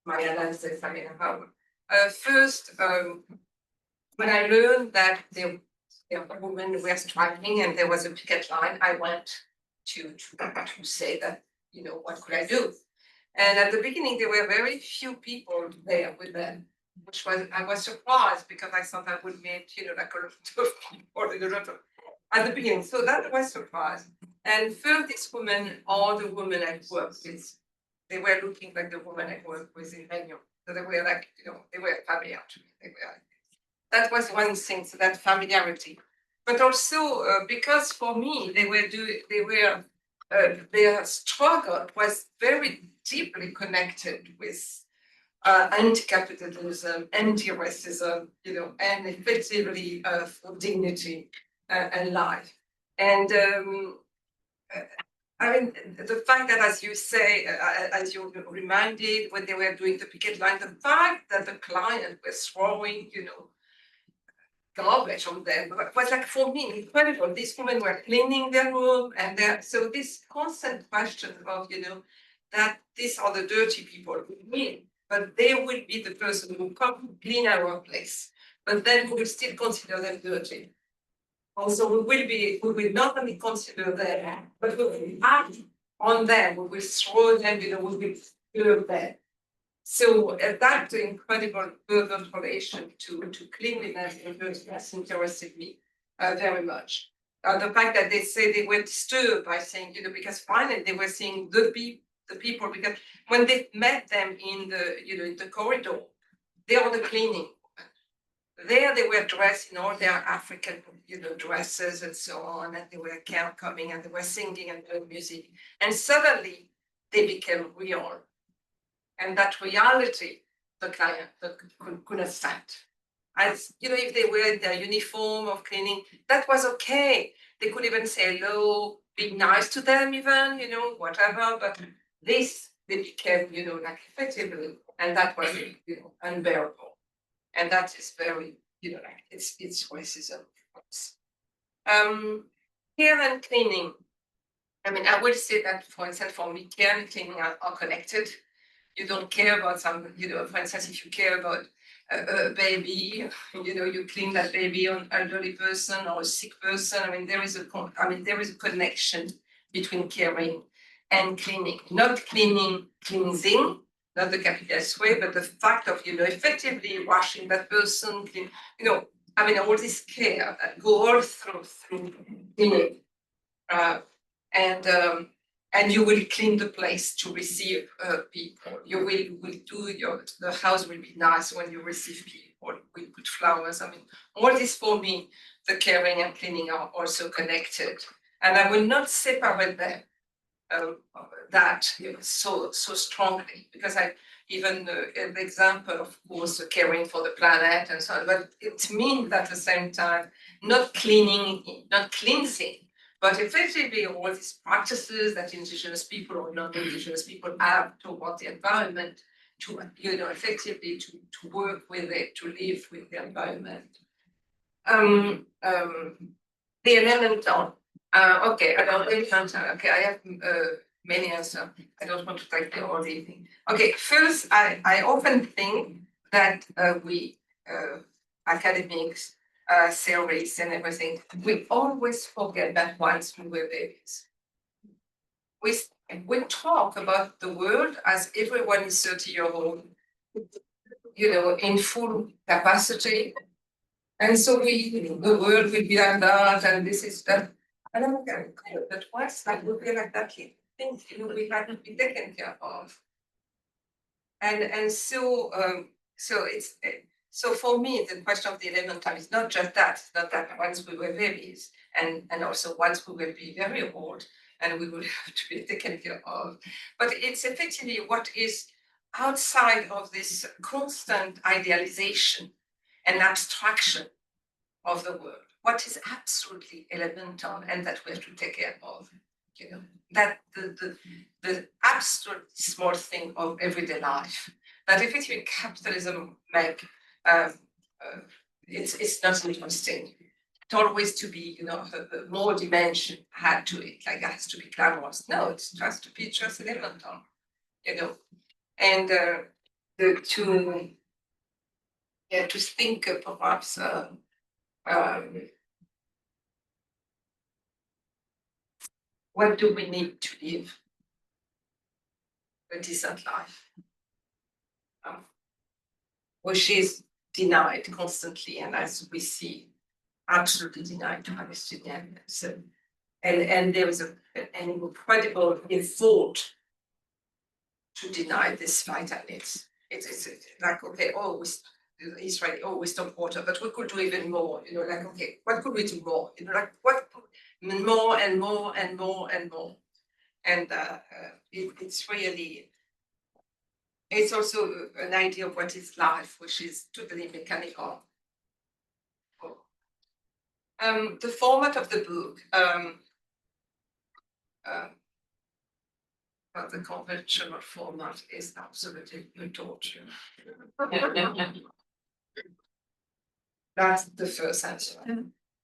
[SPEAKER 2] my analysis? I mean, how first, when I learned that the women were striking and there was a picket line, I went to say that, you know, what could I do? And at the beginning, there were very few people there with them, which was, I was surprised because I thought I would meet, you know, like a lot of people at the beginning. So that was surprised. And first, this woman, all the women I worked with, they were looking like the woman I worked with in Réunion. So they were like, you know, they were familiar to me. They were, that was one thing, so that familiarity. But also because for me, their struggle was very deeply connected with anti-capitalism, anti-racism, you know, and effectively for dignity and life. And I mean, the fact that, as you say, as you reminded when they were doing the picket line, the fact that the client was throwing, you know, garbage on them was like for me incredible. These women were cleaning their room, and so this constant question of, you know, that these are the dirty people we mean, but they will be the person who come to clean our place, but then we will still consider them dirty. Also, we will not only consider them, but we will act on them. We will throw them, you know, we will serve them. So that incredible fervent relation to cleanliness and dirtiness interested me very much. The fact that they say they were disturbed by saying, you know, because finally they were seeing the people, because when they met them in the, you know, in the corridor, they are the cleaning. There they were dressed in all their African, you know, dresses and so on, and they were coming and they were singing and doing music. And suddenly they became real. And that reality, the client could accept. As you know, if they were in their uniform of cleaning, that was okay. They could even say hello, be nice to them, even, you know, whatever. But this, they became, you know, like effectively, and that was, you know, unbearable. And that is very, you know, like it's racism. Care and cleaning. I mean, I would say that, for instance, for me, care and cleaning are connected. You don't care about some, you know, for instance, if you care about a baby, you know, you clean that baby on an elderly person or a sick person. I mean, there is a connection between caring and cleaning. Not cleansing, not the capitalist way, but the fact of, you know, effectively washing that person, you know, I mean, all this care that go all through cleaning. and you will clean the place to receive people. You will do the house will be nice when you receive people. We put flowers. I mean, all this for me, the caring and cleaning are also connected, and I will not separate them that so strongly, because I even an example, of course, caring for the planet and so on, but it means at the same time not cleaning, not cleansing, but effectively all these practices that indigenous people or non-indigenous people have toward the environment, to effectively to work with it, to live with the environment. The element on okay, I don't really answer. Okay, I have many answers. I don't want to take the whole evening. Okay, first, I often think that we academics, theorists, and everything, we always forget that once we were babies. We talk about the world as everyone is 30-year old, in full capacity, and so the world will be like that, and this is that. And I'm like, but what's like will be like that things we have to be taken care of. And so it's so for me the question of the 11th time is not just that, it's not that once we were babies, and also once we will be very old and we will have to be taken care of. But it's effectively what is outside of this constant idealization and abstraction of the world, what is absolutely elemental and that we have to take care of, that the absolute small thing of everyday life, that effectively capitalism make it's not interesting. It always to be, more dimension had to it, like it has to be glamorous. No, it has to be just elemental, and to think perhaps. What do we need to live a decent life, which is denied constantly, and as we see, absolutely denied to Palestinians. So, and there is an incredible effort to deny this vital needs. It's like, okay, Israel, we stop water, but we could do even more, like, okay, what could we do more? Like what more and more and more and more. And it's also an idea of what is life, which is totally mechanical. The format of the book, the conventional format is absolutely a torture. That's the first answer.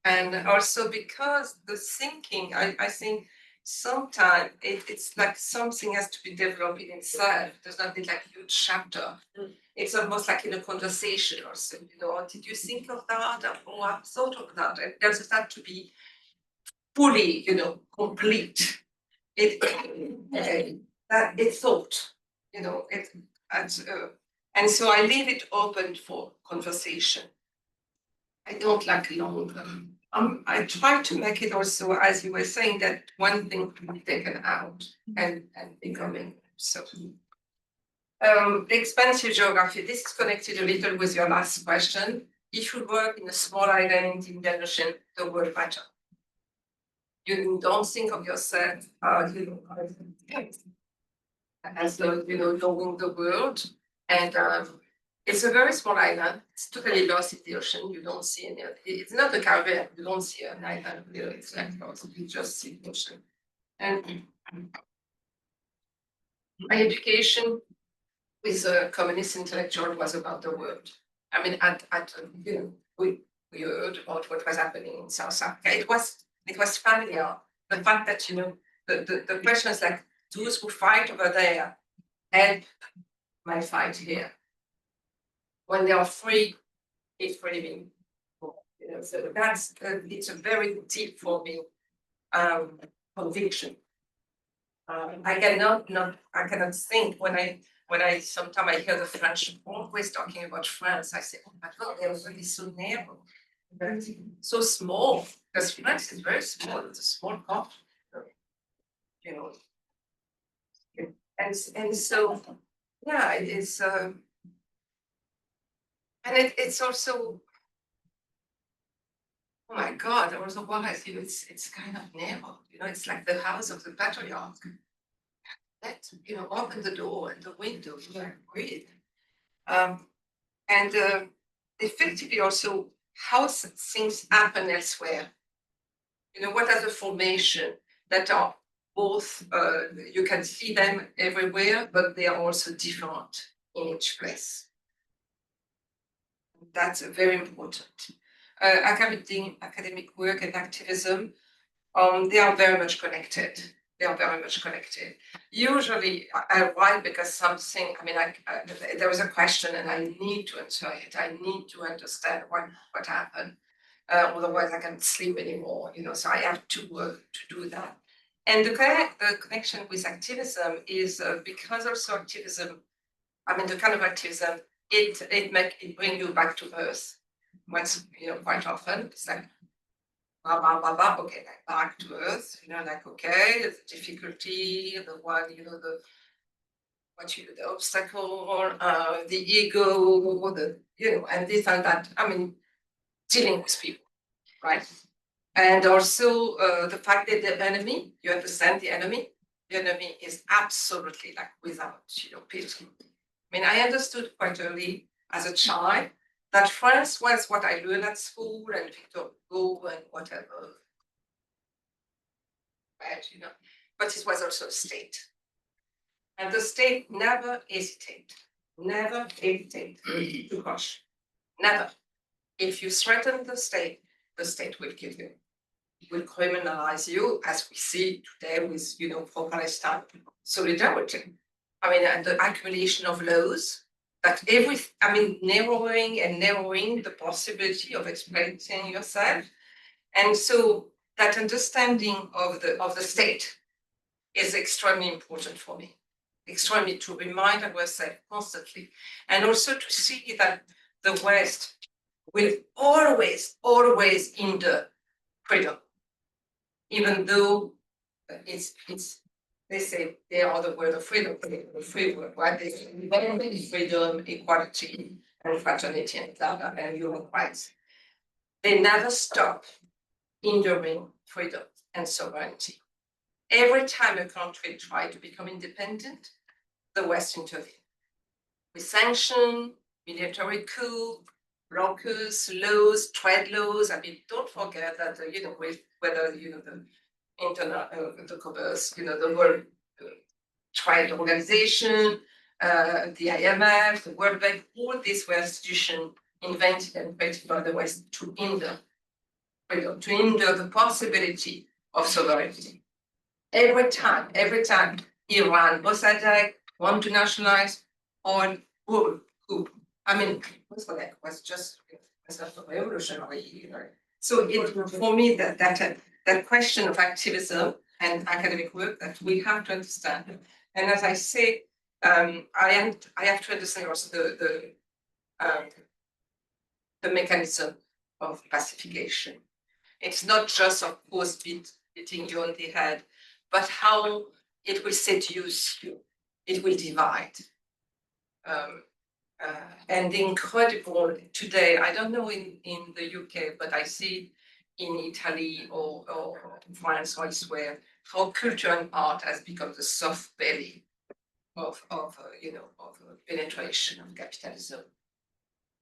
[SPEAKER 2] And also because the thinking, I think sometimes it's like something has to be developed in itself. It does not need like a huge chapter. It's almost like in a conversation or so, did you think of that? Oh, I thought of that. It doesn't have to be fully, complete. It's thought, and so I leave it open for conversation. I don't like long. I try to make it also, as you were saying, that one thing to be taken out and becoming so. The expansive geography. This is connected a little with your last question. If you work in a small island in the ocean, the world matters. You don't think of yourself, as though knowing the world, and it's a very small island. It's totally lost in the ocean. You don't see any. It's not the Caribbean. You don't see an island. It's like lost. You just see the ocean. And my education with a communist intellectual was about the world. I mean, we heard about what was happening in South Africa. It was familiar. The fact that the question is like, those who fight over there help my fight here. When they are free, it's freeing. So that's it's a very deep for me conviction. I cannot think when I sometimes I hear the French always talking about France. I say, oh my God, they're really so narrow, so small. Because France is very small. It's a small country, and so, yeah, it's, and it's also, oh my God, also what I feel it's kind of narrow, it's like the house of the patriarch. Let, open the door and the window, breathe. And effectively also how things happen elsewhere. What are the formation that are both, you can see them everywhere, but they are also different in each place. That's very important. Academic work and activism, they are very much connected. Usually I write because something, there was a question and I need to answer it. I need to understand what happened. Otherwise I can't sleep anymore, so I have to do that. And the connection with activism is because also activism, the kind of activism, it bring you back to earth. Once, quite often, it's like, blah, blah, blah, blah, okay, like back to earth, okay, the difficulty, the one, the obstacle, the ego, and this and that, dealing with people, right? And also the fact that the enemy, you understand the enemy is absolutely like without, pity. I understood quite early as a child that France was what I learned at school and Victor Hugo and whatever. Right, but it was also a state. And the state never hesitated to crush. Never. If you threaten the state will kill you. It will criminalize you, as we see today with, pro-Palestine solidarity. And the accumulation of laws that narrowing the possibility of expressing yourself. And so that understanding of the state is extremely important for me. Extremely to remind ourselves constantly. And also to see that the West will always hinder freedom. Even though it's they say they are the word of freedom, the free word, right? They say freedom, equality, and fraternity, and human rights. They never stop hindering freedom and sovereignty. Every time a country tries to become independent, the West intervenes. With sanction, military coup, blockers, laws, trade laws. Don't forget that, whether, the the commerce, the World Trade Organization, the IMF, the World Bank, all these were institutions invented and created by the West to hinder freedom, to hinder the possibility of sovereignty. Every time, Iran, Mossadegh want to nationalize oil, coup. Mossadegh was just revolutionary. So for me, that question of activism and academic work that we have to understand. And as I say, I have to understand also the mechanism of pacification. It's not just, of course, beating you on the head, but how it will seduce you, it will divide. And incredible today, I don't know in the UK, but I see in Italy or France or elsewhere, how culture and art has become the soft belly of penetration of capitalism.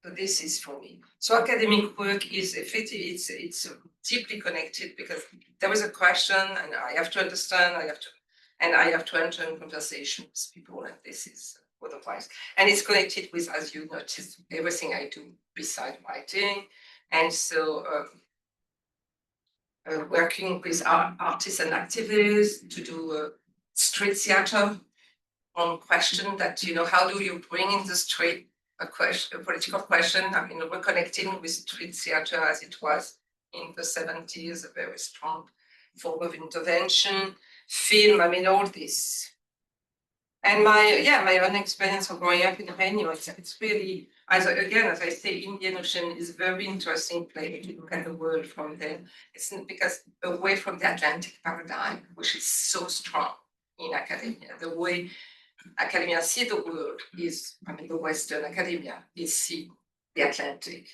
[SPEAKER 2] So this is for me. So academic work is effectively, it's deeply connected because there is a question and I have to understand, I have to enter in conversation with people, and this is otherwise. And it's connected with, as you noticed, everything I do beside writing. And so working with artists and activists to do street theater on question that, how do you bring in the street a political question? We're connecting with street theater as it was in the 70s, a very strong form of intervention, film, all this. And my own experience of growing up in Romania, it's really, as I say, Indian Ocean is a very interesting place to look at the world from there. It's because away from the Atlantic paradigm, which is so strong in academia, the way academia see the world is, the Western academia is see the Atlantic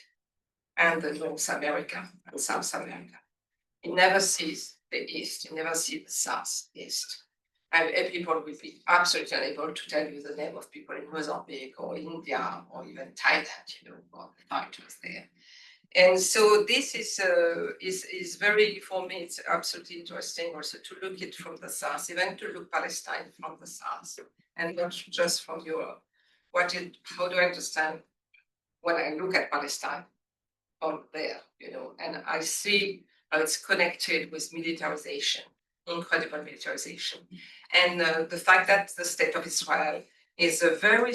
[SPEAKER 2] and the North America and South America. It never sees the East, it never sees the Southeast. And people will be absolutely unable to tell you the name of people in Mozambique or India or even Thailand, or the fighters there. And so this is very, for me, it's absolutely interesting also to look it from the South, even to look Palestine from the South, and not just from Europe. How do I understand when I look at Palestine from there, and I see how it's connected with militarization, incredible militarization. And the fact that the state of Israel is very,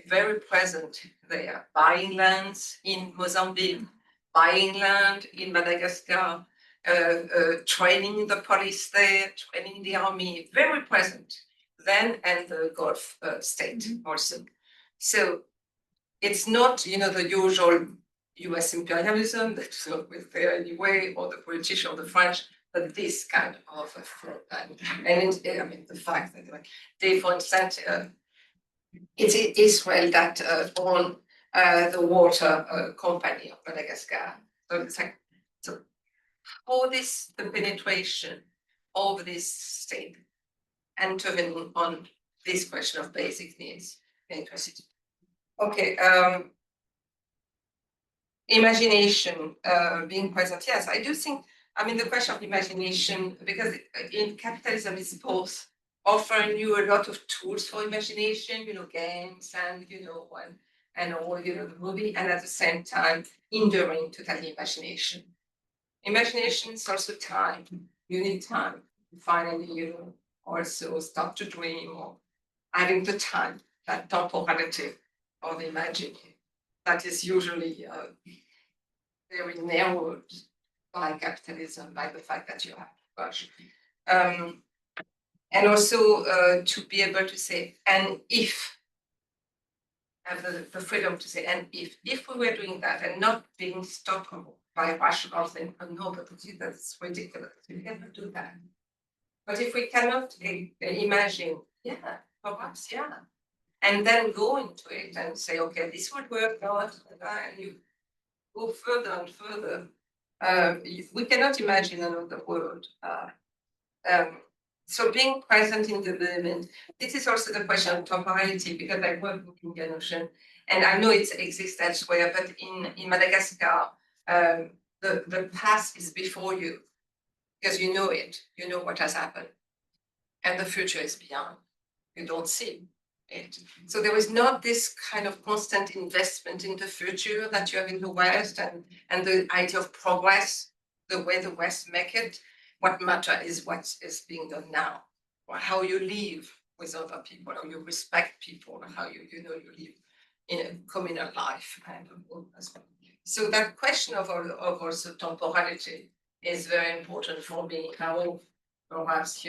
[SPEAKER 2] very present there, buying lands in Mozambique, buying land in Madagascar, training the police there, training the army, very present then, and the Gulf state also. So it's not, the usual US imperialism that's not with there anyway, or the British or the French, but this kind of the fact that they, for instance, it's Israel that own the water company of Madagascar. So it's like, so all this, the penetration of this state, entering on this question of basic needs, interesting. Okay, imagination being present. Yes, I do think, the question of imagination, because in capitalism is both offering you a lot of tools for imagination, games and, and all, the movie, and at the same time, hindering totally imagination. Imagination is also time. You need time to finally, also start to dream, or having the time, that temporality of imagining. That is usually very narrowed by capitalism, by the fact that you have to rush. And also to be able to say, and if, have the freedom to say, and if we were doing that and not being stoppable by rational thing, no, but that's ridiculous. We cannot do that. But if we cannot imagine, yeah, perhaps, yeah. And then go into it and say, okay, this would work, not, and you go further and further. We cannot imagine another world. So being present in the moment, this is also the question of temporality, because I work with Indian Ocean, and I know it exists elsewhere, but in Madagascar, the past is before you, because you know it, you know what has happened, and the future is beyond. You don't see it. So there is not this kind of constant investment in the future that you have in the West, and the idea of progress, the way the West make it. What matters is what is being done now, or how you live with other people, how you respect people, how you live in a communal life kind of as well. So that question of also temporality is very important for me. How perhaps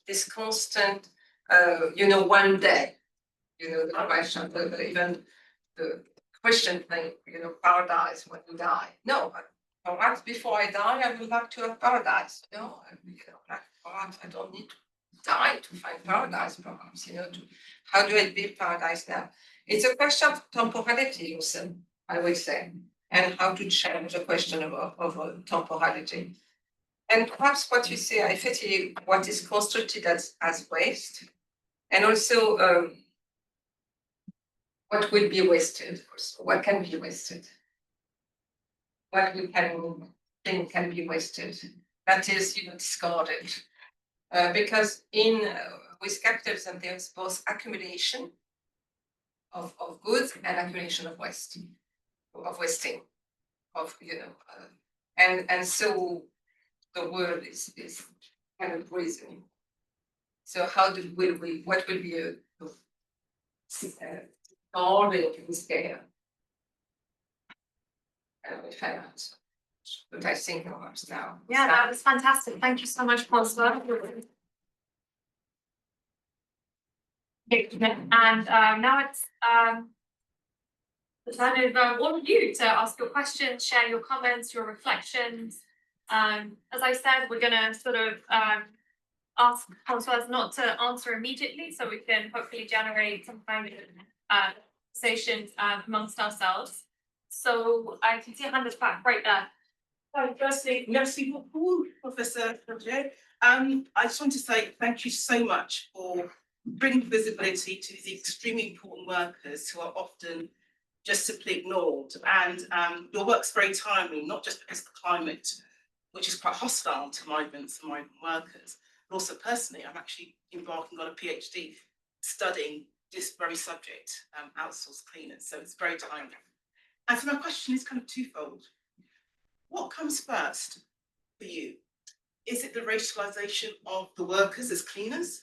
[SPEAKER 2] this constant one day, the question, even the Christian thing, paradise when you die. No, but perhaps before I die, I would like to have paradise. Perhaps I don't need to die to find paradise, perhaps, how do I build paradise now? It's a question of temporality also, I would say, and how to change the question of temporality. And perhaps what you say, I feel what is constructed as waste, and also what will be wasted, what can be wasted, what we can think can be wasted, that is discarded. Because with capitalism, there's both accumulation of goods and accumulation of wasting, and so the world is kind of breathing. So what will be a garden scale? If I answer, but I think perhaps now.
[SPEAKER 1] Yeah, that was fantastic. Thank you so much, Françoise. And now it's the turn of all of you to ask your questions, share your comments, your reflections. As I said, we're going to sort of ask Françoise not to answer immediately, so we can hopefully generate some kind of conversations amongst ourselves. So I can see a hand is back right there.
[SPEAKER 5] Hi, firstly, merci beaucoup, Professor Vergès. I just want to say thank you so much for bringing visibility to these extremely important workers who are often just simply ignored. And your work's very timely, not just because of the climate, which is quite hostile to migrants and migrant workers, but also personally, I'm actually embarking on a PhD studying this very subject, outsourced cleaners. So it's very timely. And so my question is kind of twofold. What comes first for you? Is it the racialization of the workers as cleaners?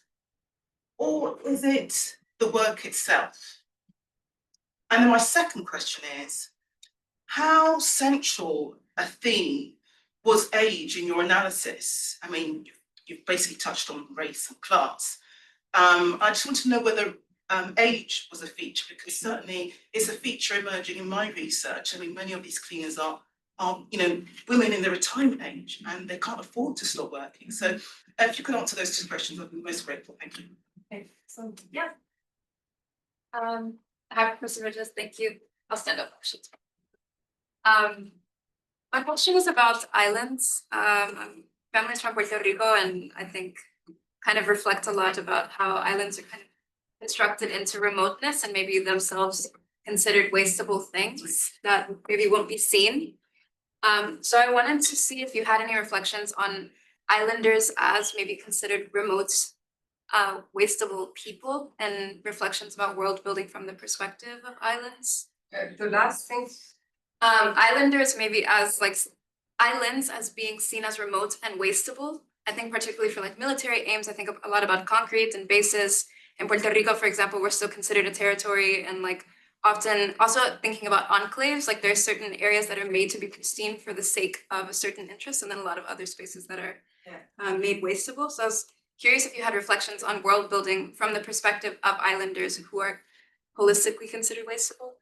[SPEAKER 5] Or is it the work itself? And then my second question is, how central a theme was age in your analysis? I mean, you've basically touched on race and class. I just want to know whether age was a feature, because certainly it's a feature emerging in my research. I mean, many of these cleaners are women in their retirement age, and they can't afford to stop working. So if you could answer those two questions, I'd be most grateful. Thank you.
[SPEAKER 1] Okay, so yeah.
[SPEAKER 6] Hi, Professor Vergès, thank you. I'll stand up. My question is about islands. I'm families from Puerto Rico, and I think kind of reflect a lot about how islands are kind of constructed into remoteness and maybe themselves considered wastable things that maybe won't be seen. So I wanted to see if you had any reflections on islanders as maybe considered remote, wastable people, and reflections about world building from the perspective of islands.
[SPEAKER 2] The last thing.
[SPEAKER 6] Islanders maybe as like islands as being seen as remote and wastable. I think particularly for like military aims, I think a lot about concrete and bases. In Puerto Rico, for example, we're still considered a territory, and like often also thinking about enclaves, like there's certain areas that are made to be pristine for the sake of a certain interest, and then a lot of other spaces that are made wastable. So I was curious if you had reflections on world building from the perspective of islanders who are holistically considered wastable.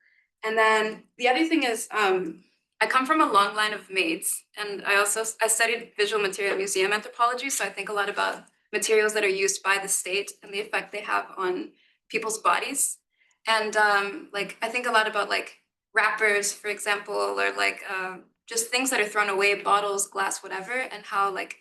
[SPEAKER 6] And then the other thing is, I come from a long line of maids, and I studied visual material museum anthropology, so I think a lot about materials that are used by the state and the effect they have on people's bodies. And like I think a lot about like wrappers, for example, or like just things that are thrown away, bottles, glass, whatever, and how like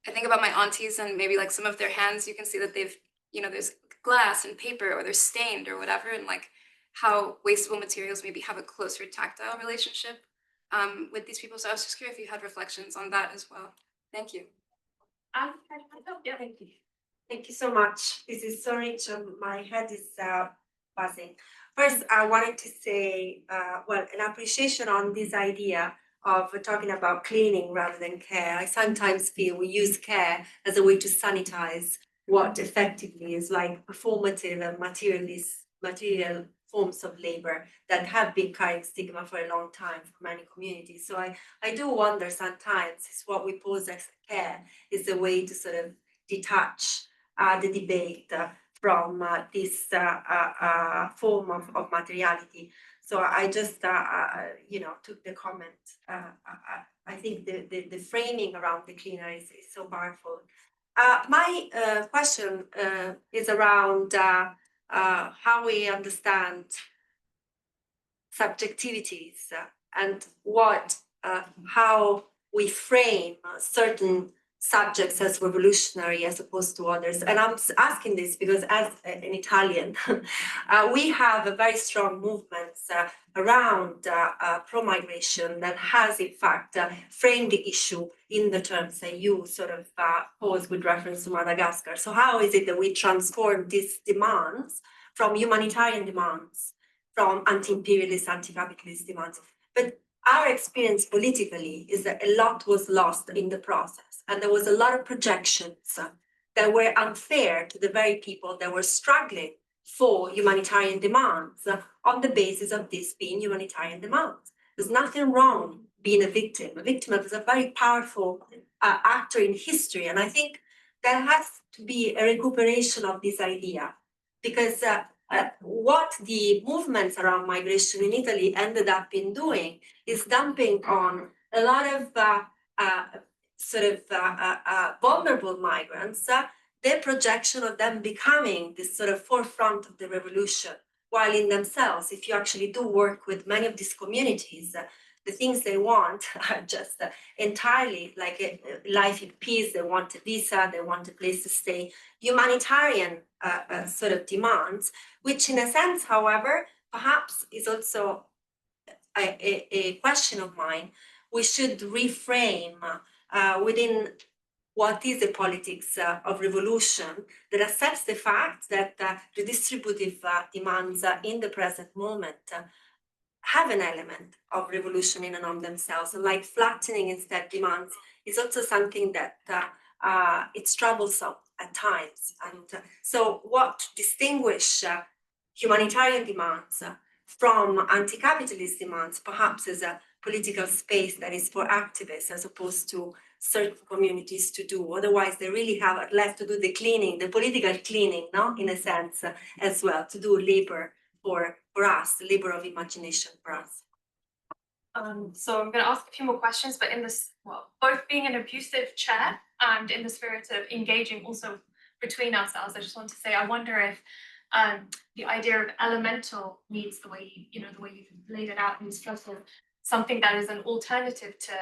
[SPEAKER 6] I think about my aunties and maybe like some of their hands, you can see that they've, there's glass and paper, or they're stained or whatever, and like how wastable materials maybe have a closer tactile relationship with these people. So I was just curious if you had reflections on that as well. Thank you.
[SPEAKER 1] Yeah.
[SPEAKER 3] Thank you. Thank you so much. This is so rich, and my head is buzzing. First, I wanted to say, an appreciation on this idea of talking about cleaning rather than care. I sometimes feel we use care as a way to sanitize what effectively is like performative and material forms of labor that have been carrying stigma for a long time for many communities. So I do wonder sometimes is what we pose as care is a way to sort of detach the debate from this form of materiality. So I just, took the comment. I think the framing around the cleaner is so powerful. My question is around how we understand subjectivities and how we frame certain subjects as revolutionary as opposed to others. And I'm asking this because as an Italian, we have a very strong movements around pro-migration that has in fact framed the issue in the terms that you sort of posed with reference to Madagascar. So how is it that we transform these demands from humanitarian demands, from anti-imperialist, anti-capitalist demands? But our experience politically is that a lot was lost in the process. And there was a lot of projections that were unfair to the very people that were struggling for humanitarian demands on the basis of this being humanitarian demands. There's nothing wrong being a victim. A victim is a very powerful actor in history. And I think there has to be a recuperation of this idea, because what the movements around migration in Italy ended up in doing is dumping on a lot of vulnerable migrants
[SPEAKER 7] their projection of them becoming this sort of forefront of the revolution, while in themselves, if you actually do work with many of these communities, the things they want are just entirely like a life in peace. They want a visa, they want a place to stay, humanitarian sort of demands, which in a sense, however, perhaps is also a question of mine. We should reframe within what is the politics of revolution that accepts the fact that redistributive demands in the present moment have an element of revolution in and of themselves, like flattening instead demands is also something that it's troublesome at times. And so what distinguish humanitarian demands from anti-capitalist demands perhaps is a political space that is for activists as opposed to certain communities to do. Otherwise, they really have left to do the cleaning, the political cleaning, no, in a sense, as well, to do labor for us, the labor of imagination for us.
[SPEAKER 1] So I'm going to ask a few more questions, but in this, well, both being an abusive chair and in the spirit of engaging also between ourselves, I just want to say, I wonder if the idea of elemental needs, the way the way you've laid it out in this process, something that is an alternative to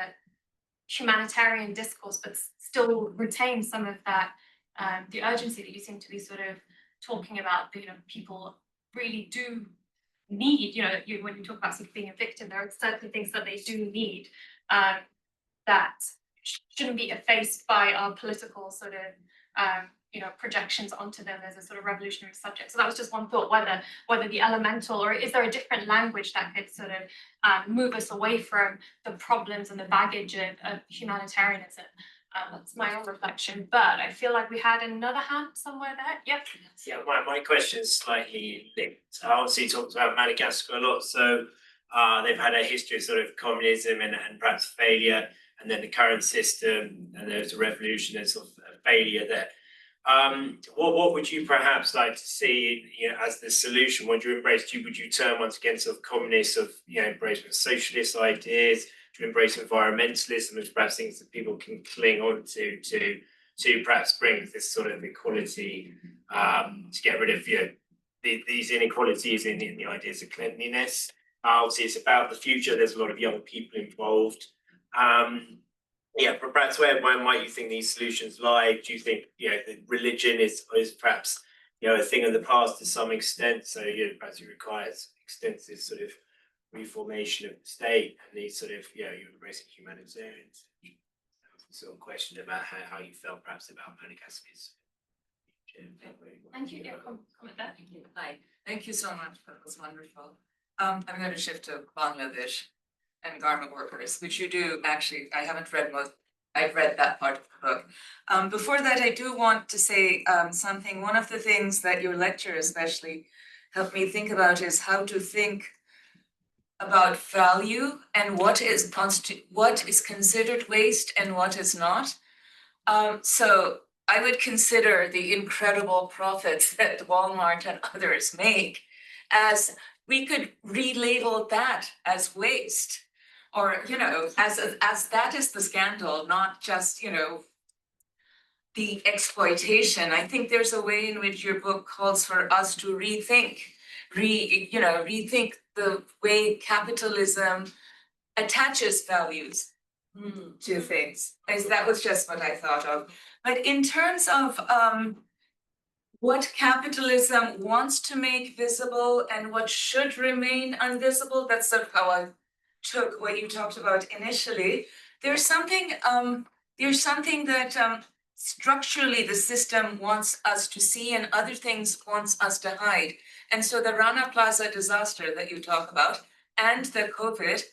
[SPEAKER 1] humanitarian discourse, but still retain some of that the urgency that you seem to be sort of talking about. People really do need. When you talk about sort of being a victim, there are certain things that they do need that shouldn't be effaced by our political sort of projections onto them as a sort of revolutionary subject. So that was just one thought, whether the elemental, or is there a different language that could sort of move us away from the problems and the baggage of humanitarianism. That's my own reflection, but I feel like we had another hand somewhere there. Yep.
[SPEAKER 8] Yeah, my question is slightly linked. I obviously talked about Madagascar a lot, so they've had a history of sort of communism and perhaps failure, and then the current system, and there's a revolution and sort of a failure there. What would you perhaps like to see, as the solution? Would you embrace? Would you turn once again sort of communist, embrace socialist ideas? To embrace environmentalism as perhaps things that people can cling on to perhaps bring this sort of equality, to get rid of these inequalities in the ideas of cleanliness. Obviously, it's about the future. There's a lot of young people involved. But perhaps where might you think these solutions lie? Do you think that religion is perhaps a thing of the past to some extent? So perhaps it requires extensive sort of reformation of the state, and these sort of you're embracing humanitarians. Sort of question about how you felt perhaps about Madagascar's.
[SPEAKER 1] Thank you. Comment there.
[SPEAKER 2] Hi, thank you so much. That was wonderful. I'm going to shift to Bangladesh and garment workers, which you do actually. I haven't read most. I've read that part of the book. Before that, I do want to say something. One of the things that your lecture especially helped me think about is how to think about value and what is considered waste and what is not. So I would consider the incredible profits that Walmart and others make as we could relabel that as waste, or as that is the scandal, not just the exploitation. I think there's a way in which your book calls for us to rethink the way capitalism attaches values to things. That was just what I thought of. But in terms of what capitalism wants to make visible and what should remain invisible, that's sort of how I took what you talked about initially. There's something that structurally the system wants us to see and other things wants us to hide. And so the Rana Plaza disaster that you talk about and the COVID,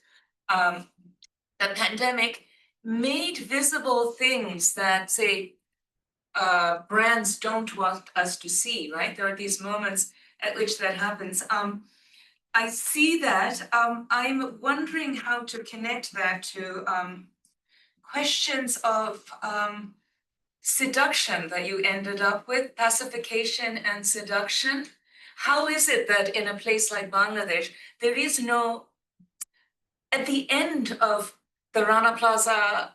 [SPEAKER 2] the pandemic made visible things that, say, brands don't want us to see, right? There are these moments at which that happens. I see that. I'm wondering how to connect that to questions of seduction that you ended up with, pacification and seduction. How is it that in a place like Bangladesh, there is no, at the end of the Rana Plaza,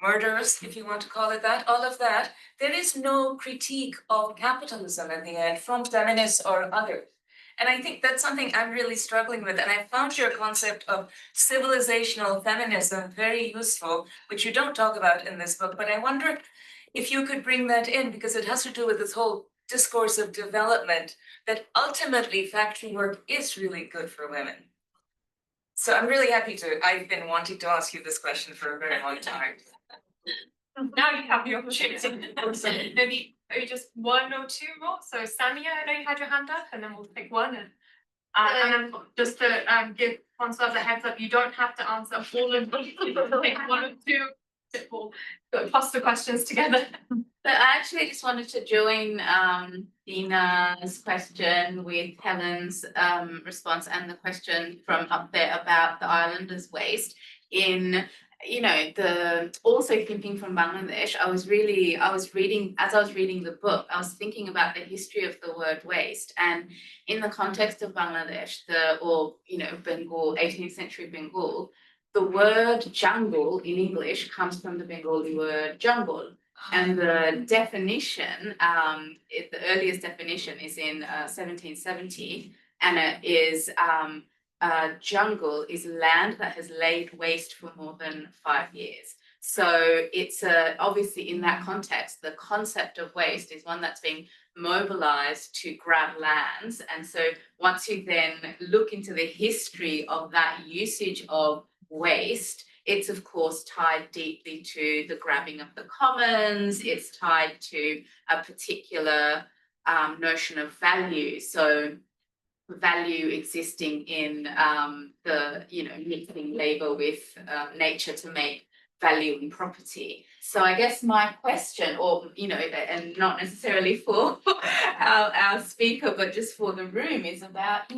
[SPEAKER 2] murders, if you want to call it that, all of that, there is no critique of capitalism at the end from feminists or others. And I think that's something I'm really struggling with. And I found your concept of civilizational feminism very useful, which you don't talk about in this book. But I wonder if you could bring that in, because it has to do with this whole discourse of development, that ultimately factory work is really good for women. So I'm really happy I've been wanting to ask you this question for a very long time.
[SPEAKER 1] Now you have the opportunity. Maybe just one or two more. So Samia, I know you had your hand up, and then we'll pick one. And then just to give Françoise a heads up, you don't have to answer all of them. You can pick one or two. We'll toss the questions together.
[SPEAKER 9] So I actually just wanted to join Dina's question with Helen's response and the question from up there about the islanders' waste in, you know, the also thinking from Bangladesh. I was reading, as I was reading the book, I was thinking about the history of the word waste, and in the context of Bangladesh, Bengal, 18th century Bengal, the word jungle in English comes from the Bengali word jungle. And the definition, the earliest definition is in 1770, and it is jungle is land that has laid waste for more than 5 years. So it's obviously in that context, the concept of waste is one that's being mobilized to grab lands. And so once you then look into the history of that usage of waste, it's of course tied deeply to the grabbing of the commons. It's tied to a particular notion of value. So value existing in mixing labor with nature to make value in property. So I guess my question, and not necessarily for our speaker, but just for the room, is about,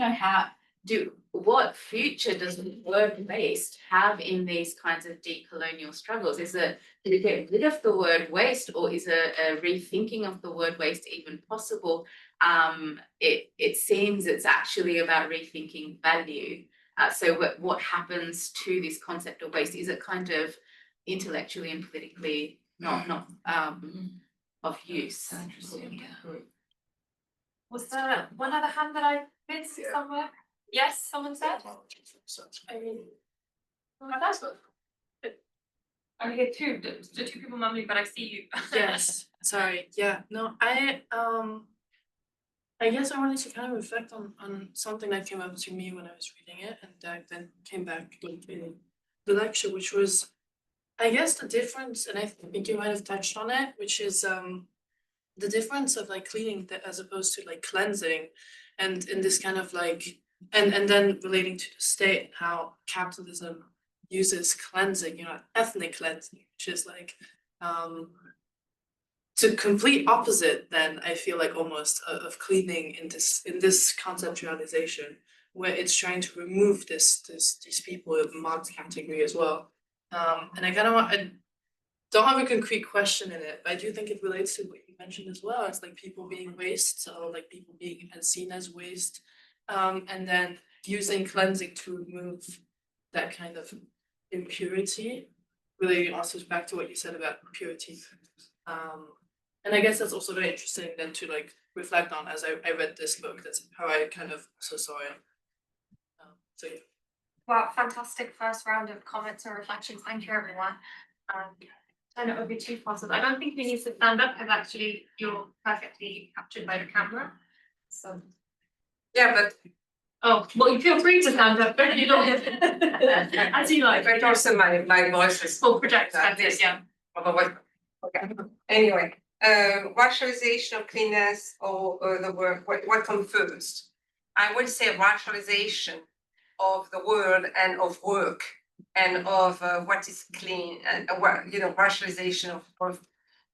[SPEAKER 9] what future does the word waste have in these kinds of decolonial struggles? Is it to get rid of the word waste, or is a rethinking of the word waste even possible? It seems it's actually about rethinking value. So what happens to this concept of waste? Is it kind of intellectually and politically not of use?
[SPEAKER 1] Was there one other hand that I missed somewhere? Yes, someone said. I hear two people mumbling, but I see you.
[SPEAKER 10] Yes, sorry. Yeah, no, I guess I wanted to kind of reflect on something that came up to me when I was reading it, and that then came back in the lecture, which was, I guess, the difference, and I think you might have touched on it, which is the difference of like cleaning as opposed to like cleansing, and in this kind of like, and then relating to the state and how capitalism uses cleansing, ethnic cleansing, which is like to complete opposite then, I feel like, almost of cleaning in this conceptualization, where it's trying to remove these people of marked category as well. And I don't have a concrete question in it, but I do think it relates to what you mentioned as well. It's like people being waste, so like people being seen as waste, and then using cleansing to remove that kind of impurity. Really also back to what you said about purity. And I guess that's also very interesting then to like reflect on as I read this book. That's how I kind of also saw it. So yeah.
[SPEAKER 1] Wow, fantastic first round of comments and reflections. Thank you, everyone. Turn it over to Françoise. I don't think you need to stand up, because actually you're perfectly captured by the camera. So
[SPEAKER 2] Yeah, but
[SPEAKER 1] well, you feel free to stand up, but you don't as you like.
[SPEAKER 2] but also my voice is
[SPEAKER 1] Full project, that's it, yeah.
[SPEAKER 2] Okay. Anyway, rationalization of cleanness or the word, what comes first? I would say rationalization of the word and of work, and of what is clean, and rationalization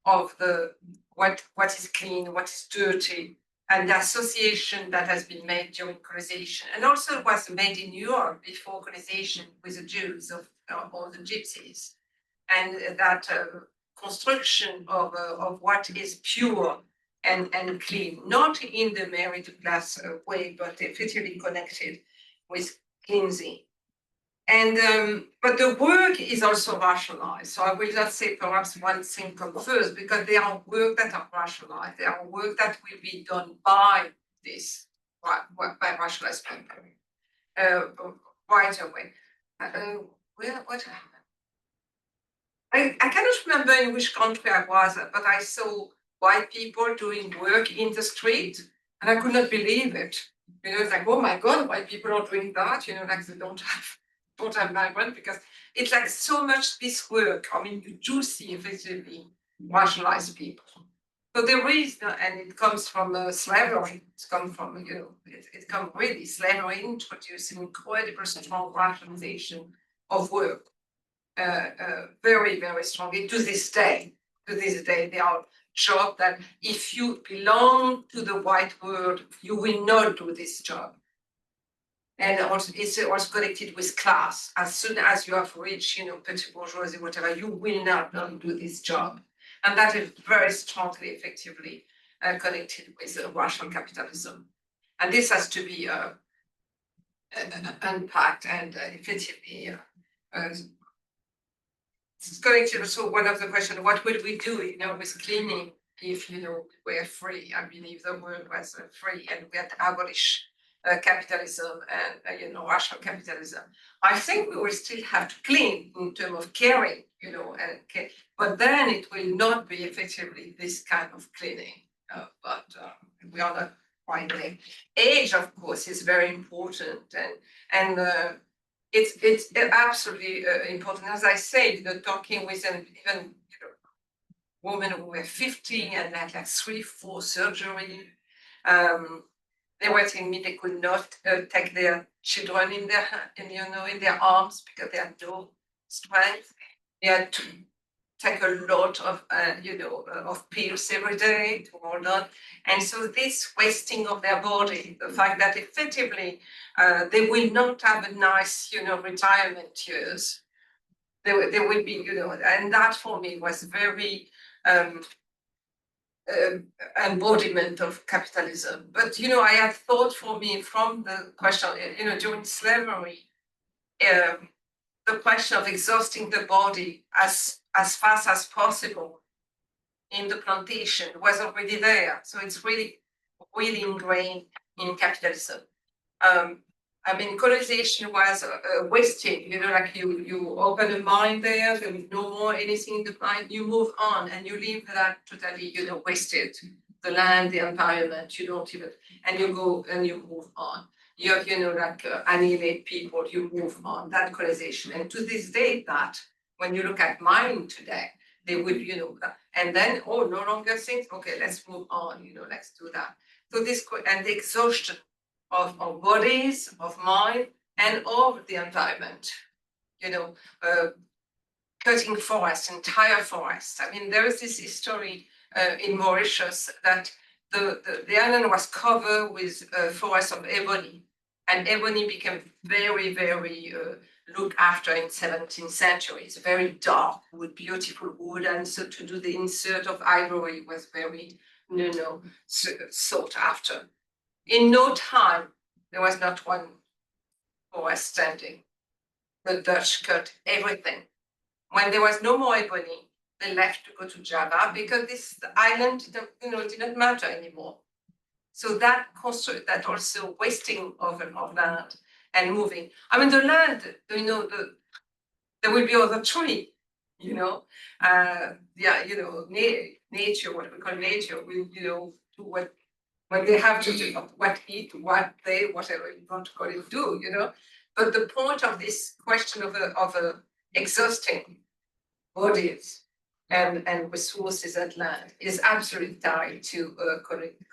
[SPEAKER 2] of the what is clean, what is dirty, and the association that has been made during colonization, and also was made in Europe before colonization with the Jews or the Gypsies, and that construction of what is pure and clean, not in the meritocratic way, but effectively connected with cleansing. But the work is also rationalized. So I will not say perhaps one thing comes first, because there are work that are rationalized. There are work that will be done by this, by rationalized people, right away. What happened? I cannot remember in which country I was, but I saw white people doing work in the street, and I could not believe it. You know, it's like, oh my God, white people are doing that. You know, like they don't have migrant, because it's like so much this work. I mean, you do see effectively marginalized people. So there is, and it comes from slavery. It's come from, you know, it comes really slavery introduced an incredible strong rationalization of work. Very, very strongly to this day. To this day, there are jobs that if you belong to the white world, you will not do this job. And also, it's also connected with class. As soon as you have reached, you know, petit bourgeoisie, whatever, you will not do this job. And that is very strongly, effectively connected with racial capitalism. And this has to be unpacked and effectively it's connected also one of the questions, what would we do, you know, with cleaning if, you know, we were free? I believe the world was free and we had abolished capitalism and, you know, racial capitalism. I think we will still have to clean in terms of caring, you know, but then it will not be effectively this kind of cleaning. But we are not quite there. Age, of course, is very important, and it's absolutely important. As I said, you know, talking with even, you know, women who were 50 and had like 3-4 surgery. They were telling me they could not take their children in their arms because they had no strength. They had to take a lot of of pills every day to hold on. And so this wasting of their body, the fact that effectively they will not have a nice, you know, retirement years. They will be, you know, and that for me was very embodiment of capitalism. But, you know, I had thought for me from the question, you know, during slavery, the question of exhausting the body as fast as possible in the plantation was already there. So it's really, really ingrained in capitalism. I mean, colonization was wasting, you know, like you open a mine there is no more anything in the mine, you move on and you leave that totally, you know, wasted. The land, the environment, you don't even, and you go and you move on. You have, you know, like annihilate people, you move on, that colonization. And to this day, that when you look at mine today, they would, you know, and then, oh, no longer things, okay, let's move on, you know, let's do that. So this, and the exhaustion of bodies, of mind, and of the environment, you know, cutting forests, entire forests. I mean, there is this history in Mauritius that the island was covered with forests of ebony, and ebony became very, very looked after in 17th century. It's very dark wood, beautiful wood, and so to do the insert of ivory was very, you know, sought after. In no time, there was not one forest standing. The Dutch cut everything. When there was no more ebony, they left to go to Java because this island, you know, didn't matter anymore. So that also wasting of land and moving. I mean, the land, you know, there will be other tree, you know, yeah, you know, nature, what we call nature, will, you know, do what they have to do, what eat, what they, whatever you want to call it, do, you know. But the point of this question of exhausting bodies and resources at land is absolutely tied to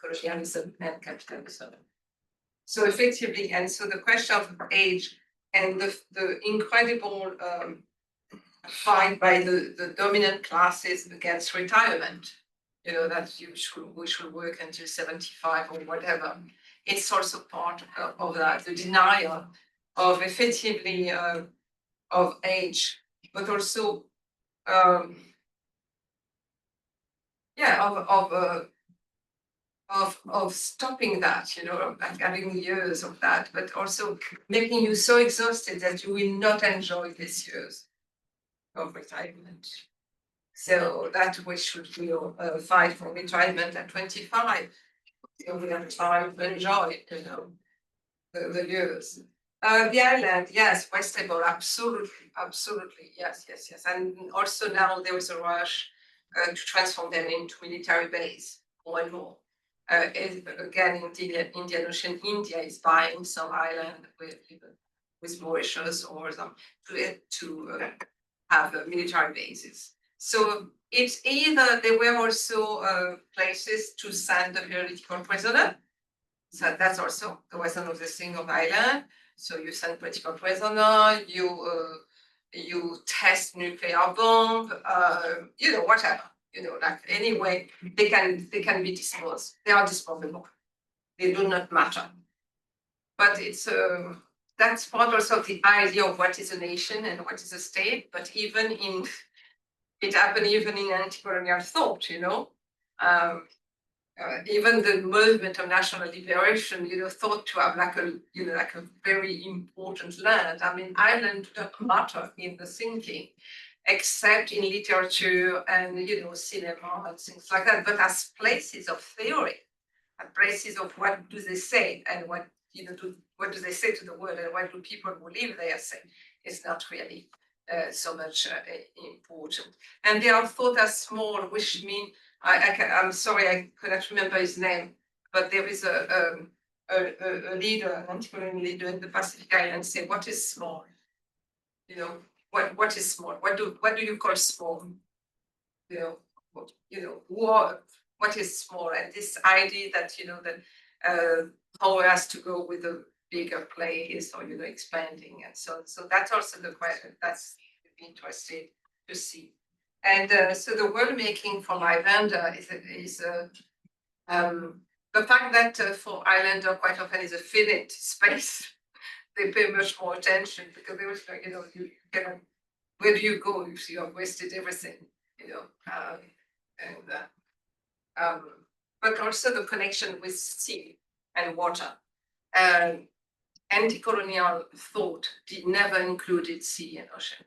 [SPEAKER 2] colonialism and capitalism. So effectively, and so the question of age and the incredible fight by the dominant classes against retirement, you know, that we should work until 75 or whatever. It's also part of that, the denial of effectively of age, but also of stopping that, like having years of that, but also making you so exhausted that you will not enjoy these years of retirement. So that we should fight for retirement at 25. So we have time to enjoy, the years. The island, yes, Westable, absolutely, yes. And also now there is a rush to transform them into military base more and more. Again, Indian Ocean, India is buying some island with Mauritius or some to have military bases. So it's either there were also places to send the political prisoner. So that's also there was another thing of island. So you send political prisoner, you test nuclear bomb, whatever. Like anyway, they can be disposed. They are disposable. They do not matter. But it's that's part also of the idea of what is a nation and what is a state. But it happened even in anti-colonial thought. Even the movement of national liberation, thought to have like a very important land. I mean, Ireland does not matter in the thinking, except in literature and cinema and things like that. But as places of theory, and places of what do they say and what what do they say to the world and what do people who live there say, is not really so much important. And they are thought as small, which mean I'm sorry, I cannot remember his name, but there is a leader, an anti-colonial leader in the Pacific Islands, say, what is small? What is small? What do you call small? What is small? And this idea that that power has to go with a bigger place or expanding and so on. So that's also the question that's interesting to see. And so the world making for Islander is the fact that for Islander quite often is a finite space. They pay much more attention because they always like, you cannot, where do you go if you have wasted everything, but also the connection with sea and water. Anti-colonial thought never included sea and ocean.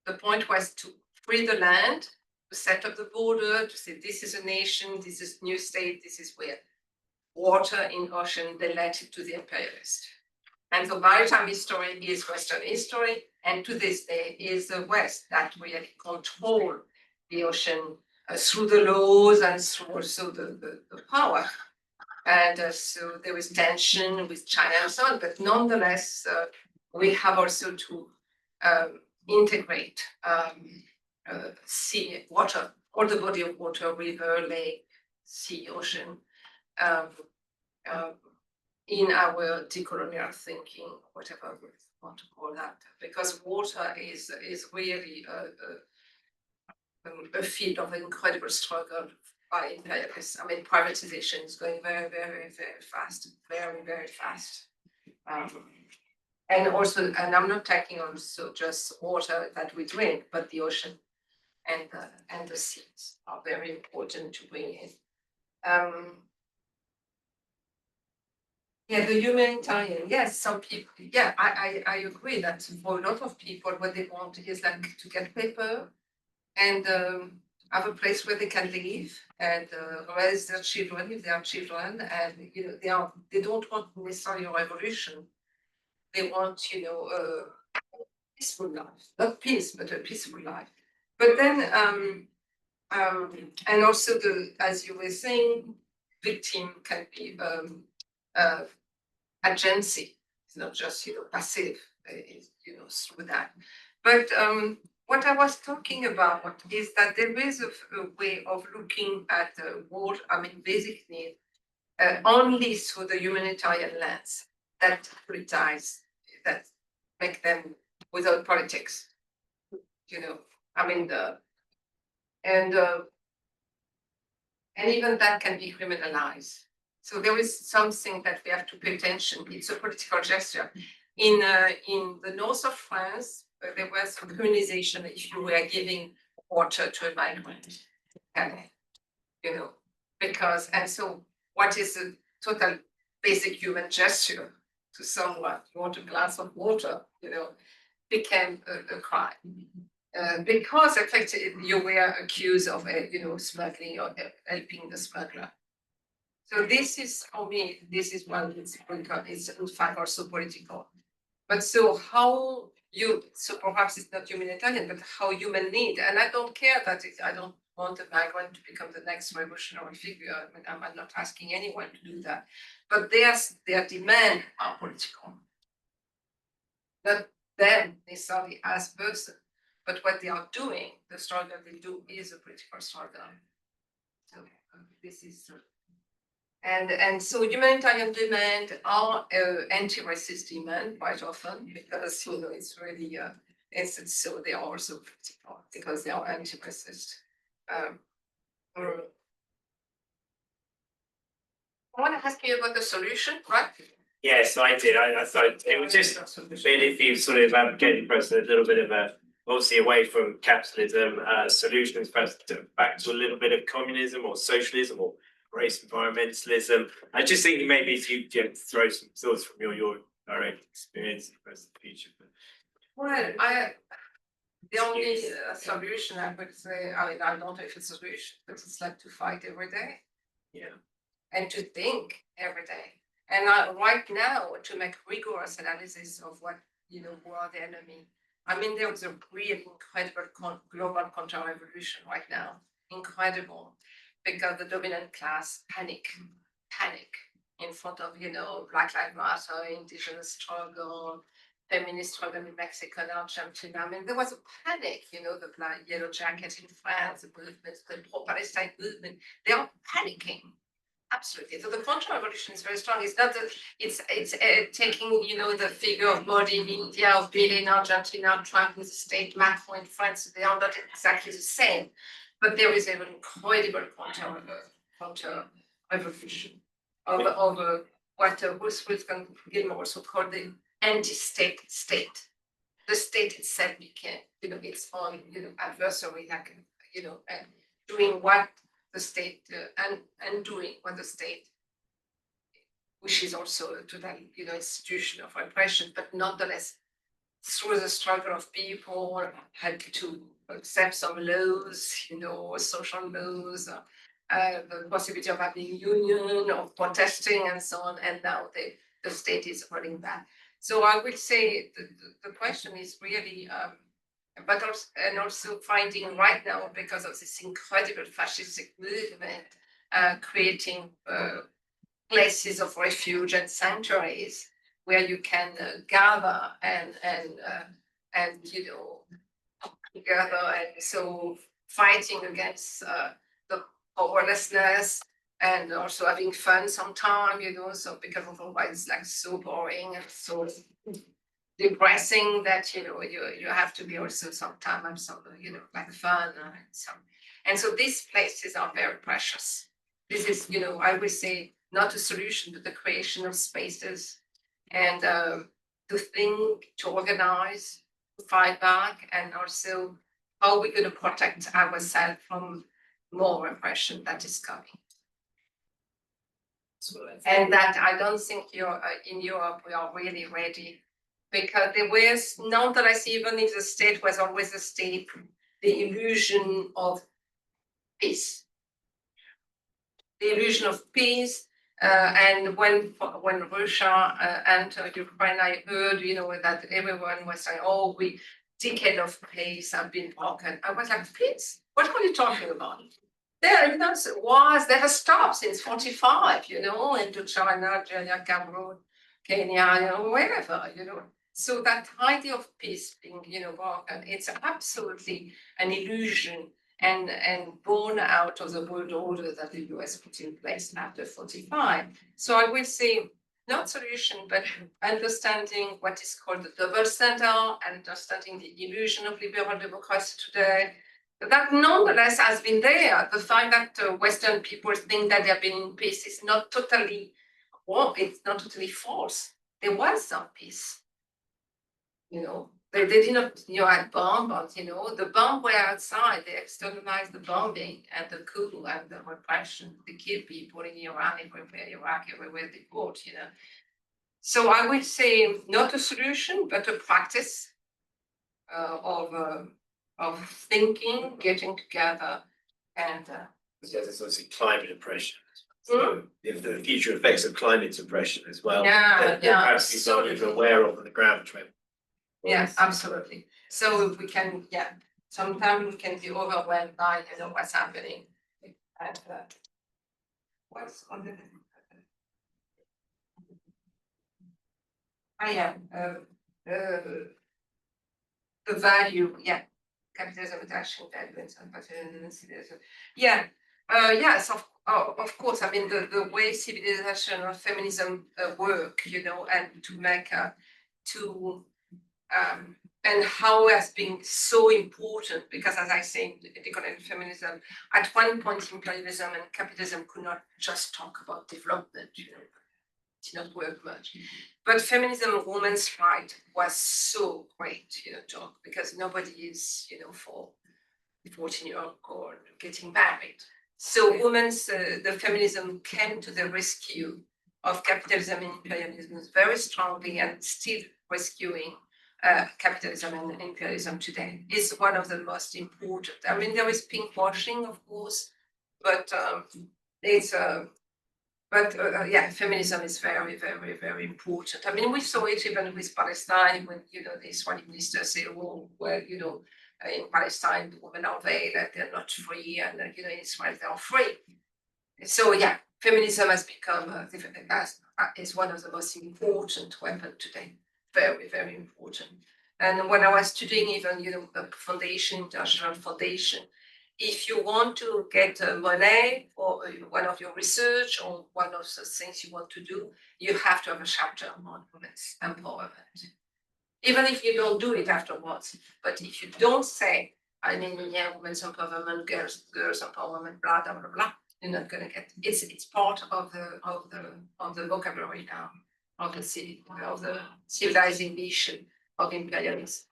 [SPEAKER 2] The point was to free the land, to set up the border, to say this is a nation, this is new state, this is where. Water in ocean, they let it to the imperialist. And so maritime history is Western history, and to this day is the West that really control the ocean through the laws and through also the power. And so there is tension with China and so on, but nonetheless, we have also to integrate sea, water, all the body of water, river, lake, sea, ocean, in our decolonial thinking, whatever we want to call that, because water is really a field of incredible struggle by imperialists. I mean, privatization is going very, very, very fast, very, very fast. And also, and I'm not taking also just water that we drink, but the ocean and the seas are very important to bring in. Yeah, the humanitarian, yes, some people, yeah, I agree that for a lot of people, what they want is like to get paper and have a place where they can live and raise their children if they are children, and they don't want necessarily a revolution. They want a peaceful life, not peace, but a peaceful life. But then and also as you were saying, victim can be agency. It's not just passive, through that. But what I was talking about is that there is a way of looking at the world, I mean, basic need, only through the humanitarian lens that politicize, that make them without politics. I mean, and even that can be criminalized. So there is something that we have to pay attention. It's a political gesture. In the north of France, there was some criminalization if you were giving water to a migrant. And, because, and so what is a total basic human gesture to someone, you want a glass of water, became a crime. Because effectively you were accused of, smuggling or helping the smuggler. So this is, for me, this is one it's in fact also political. But so so perhaps it's not humanitarian, but how human need, and I don't care that I don't want a migrant to become the next revolutionary figure. I mean, I'm not asking anyone to do that, but their demand are political. Not them necessarily as person, but what they are doing, the struggle they do is a political struggle. So this is. And so humanitarian demand are anti-racist demand quite often because it's really it's so they are also political because they are anti-racist. I want to ask you about the solution, right?
[SPEAKER 8] Yes, I did. I thought it was just if you sort of get impressed a little bit of obviously away from capitalism, solutions perhaps back to a little bit of communism or socialism or race environmentalism. I just think maybe if you throw some thoughts from your direct experience in the future.
[SPEAKER 2] Well, the only solution I would say, I mean, I don't know if it's a solution, but it's like to fight every day.
[SPEAKER 8] Yeah.
[SPEAKER 2] And to think every day. And right now, to make rigorous analysis of what, who are the enemy. I mean, there's a really incredible global counter-revolution right now. Incredible. Because the dominant class panic in front of, Black Lives Matter, indigenous struggle, feminist struggle in Mexico and Argentina. I mean, there was a panic, the Black Yellow Jacket in France, the movement, the pro-Palestine movement, they are panicking. Absolutely. So the counter-revolution is very strong. It's not that it's taking, the figure of Modi in India, of Bill in Argentina, Trump with the state, Macron in France. They are not exactly the same. But there is an incredible counter-revolution of what Wolfgang Gilmore also called the anti-state state. The state itself became, its own, adversary, doing what the state and doing what the state, which is also a total, institution of repression, but nonetheless, through the struggle of people, had to accept some laws, social laws, the possibility of having union, of protesting, and so on. And now the state is running back. So I would say the question is really, but also finding right now, because of this incredible fascistic movement, creating places of refuge and sanctuaries where you can gather and together, and so fighting against the powerlessness and also having fun sometime, so because otherwise it's like so boring and so depressing that you have to be also sometimes some like fun and so these places are very precious. This is I would say not a solution but the creation of spaces and to think, to organize, to fight back, and also how we're going to protect ourselves from more repression that is coming. And that I don't think in Europe we are really ready, because there was nonetheless, even if the state was always a state, the illusion of peace. The illusion of peace. And when Russia entered Ukraine, I heard, that everyone was saying, "Oh, decade of peace have been broken." I was like, "Peace? What are you talking about?" Their evidence was that has stopped since 45, into China, Algeria, Cameroon, Kenya, wherever, So that idea of peace being, broken, it's absolutely an illusion. And born out of the world order that the US put in place after 45. So I will say not solution, but understanding what is called the double standard, understanding the illusion of liberal democracy today. That nonetheless has been there. The fact that Western people think that they have been in peace is not totally it's not totally false. There was some peace. they did not, had bomb, but the bomb were outside. They externalized the bombing and the coup and the repression. They kill people in Iran, everywhere, Iraq, everywhere they fought. So I would say not a solution, but a practice of thinking, getting together, and
[SPEAKER 8] There's obviously climate oppression. So if the future effects of climate oppression as well,
[SPEAKER 2] yeah,
[SPEAKER 8] that perhaps people aren't even aware of on the ground.
[SPEAKER 2] yes, absolutely. So we can, sometimes we can be overwhelmed by what's happening. And what's on the the value, capitalism attaching value and capitalism. Yes, of course. I mean, the way civilization or feminism work, and to make and how it has been so important, because as I say, in economic feminism, at one point imperialism and capitalism could not just talk about development, it did not work much. But feminism, women's right was so great, talk, because nobody is, for 14-year-old girl getting married. So women's, the feminism came to the rescue of capitalism and imperialism very strongly, and still rescuing capitalism and imperialism today is one of the most important. I mean, there is pinkwashing, of course, but feminism is very, very, very important. I mean, we saw it even with Palestine when, the Israeli minister said, oh, well, in Palestine, the women are veiled, they're not free, and, in Israel, they are free. So, feminism has become, is one of the most important weapons today. Very, very important. And when I was studying even, the foundation, international foundation, if you want to get money for one of your research or one of the things you want to do, you have to have a chapter on women's empowerment. Even if you don't do it afterwards, but if you don't say, women's empowerment, girls empowerment, blah blah blah blah, you're not gonna get it. It's part of the vocabulary now of the civilizing mission of imperialism.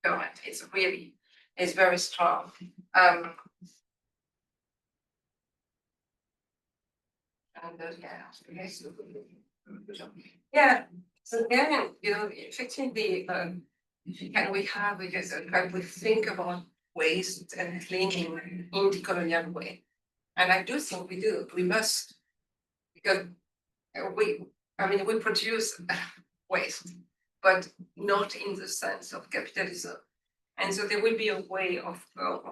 [SPEAKER 2] Correct. It's very strong. So again, effectively, we think about waste and cleaning in the colonial way, and I do think we must, because we produce waste, but not in the sense of capitalism. And so there will be a way of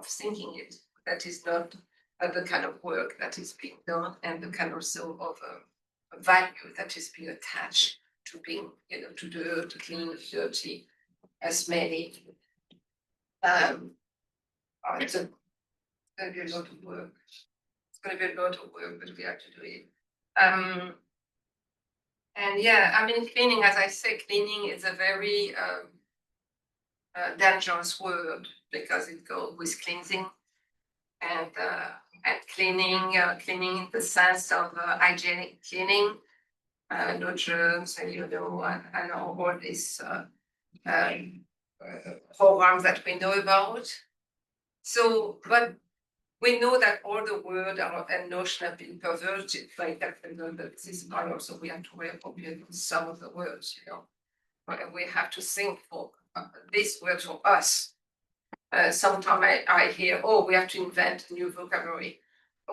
[SPEAKER 2] thinking it that is not the kind of work that is being done, and the kind also of value that is being attached to being, to dirt, to clean, dirty, as many. It's going to be a lot of work. It's going to be a lot of work, but we have to do it. And cleaning, as I say, cleaning is a very dangerous word, because it goes with cleansing and cleaning in the sense of hygienic cleaning, no germs, and all these programs that we know about. So, but we know that all the words and notion have been perverted by capitalism, but this is why also we have to reappropriate some of the words, we have to think for this word for us. Sometimes I hear, we have to invent a new vocabulary.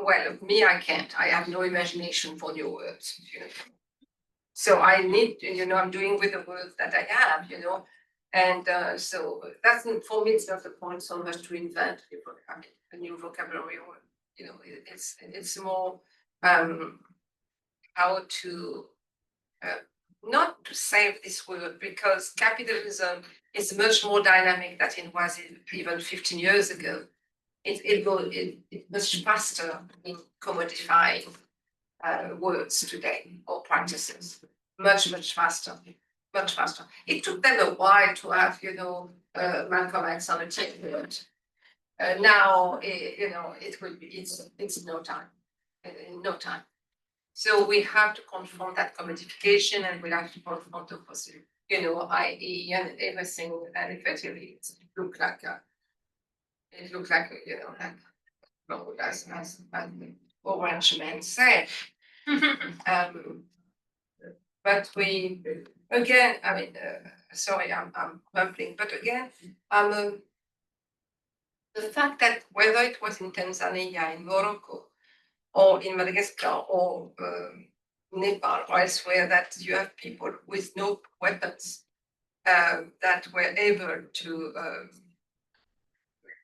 [SPEAKER 2] Well, me, I can't. I have no imagination for new words, So I need, I'm doing with the words that I have, and so that's, for me, it's not the point so much to invent a new vocabulary, or it's more how to not to save this word, because capitalism is much more dynamic than it was even 15 years ago. It goes much faster in commodifying words today, or practices, much faster. Much faster. It took them a while to have, Malcolm X on a t-shirt. Now, it will be. It's no time. No time. So we have to confront that commodification, and we have to confront the you know, i.e. and everything, and effectively it looked like you know, like, well, as Orange Man said. But we, again, I mean, sorry, I'm bumping, but again, the fact that whether it was in Tanzania, in Morocco, or in Madagascar, or Nepal, or elsewhere, that you have people with no weapons that were able to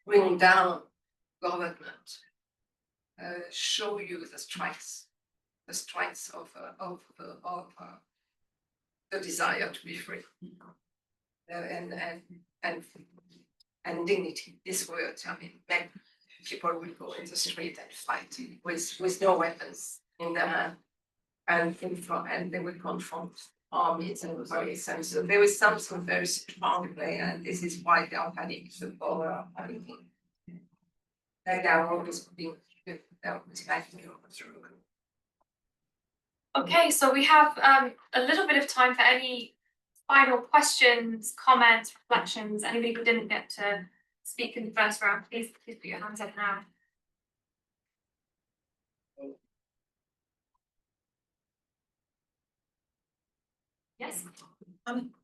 [SPEAKER 2] bring down government, show you the strength of the desire to be free, and dignity. This word, I mean, men, people will go in the street and fight with no weapons in their hand, and they will confront armies and police, and so there is something very strong there, and this is why they are panic, the power are panicking. Like they are always being, they're always backing over through.
[SPEAKER 1] Okay, so we have a little bit of time for any final questions, comments, reflections. Anybody who didn't get to speak in the first round, please put your hands up now. Yes.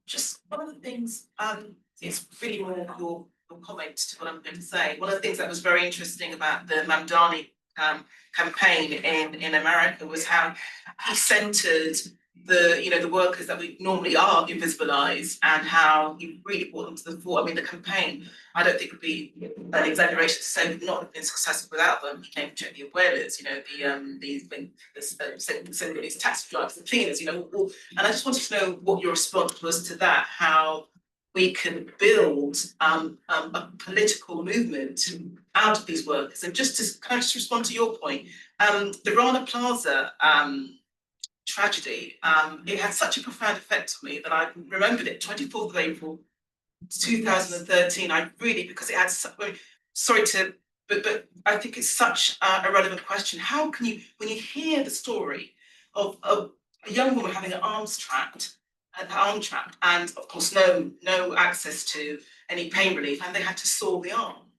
[SPEAKER 5] Just one of the things, it's really more your comment to what I'm going to say. One of the things that was very interesting about the Mamdani campaign in America was how he centered the workers that we normally are invisibilized, and how he really brought them to the fore. I mean, the campaign, I don't think would be an exaggeration to say would not have been successful without them. He came to check the abuelas, you know, these taxi drivers, the cleaners, you know, all, and I just wanted to know what your response was to that, how we can build a political movement out of these workers. And just to kind of just respond to your point, the Rana Plaza tragedy, it had such a profound effect on me that I remembered it 24th of April 2013. I really, because it had but I think it's such a relevant question. How can you, when you hear the story of a young woman having an arm trapped, and of course no access to any pain relief, and they had to saw the arm.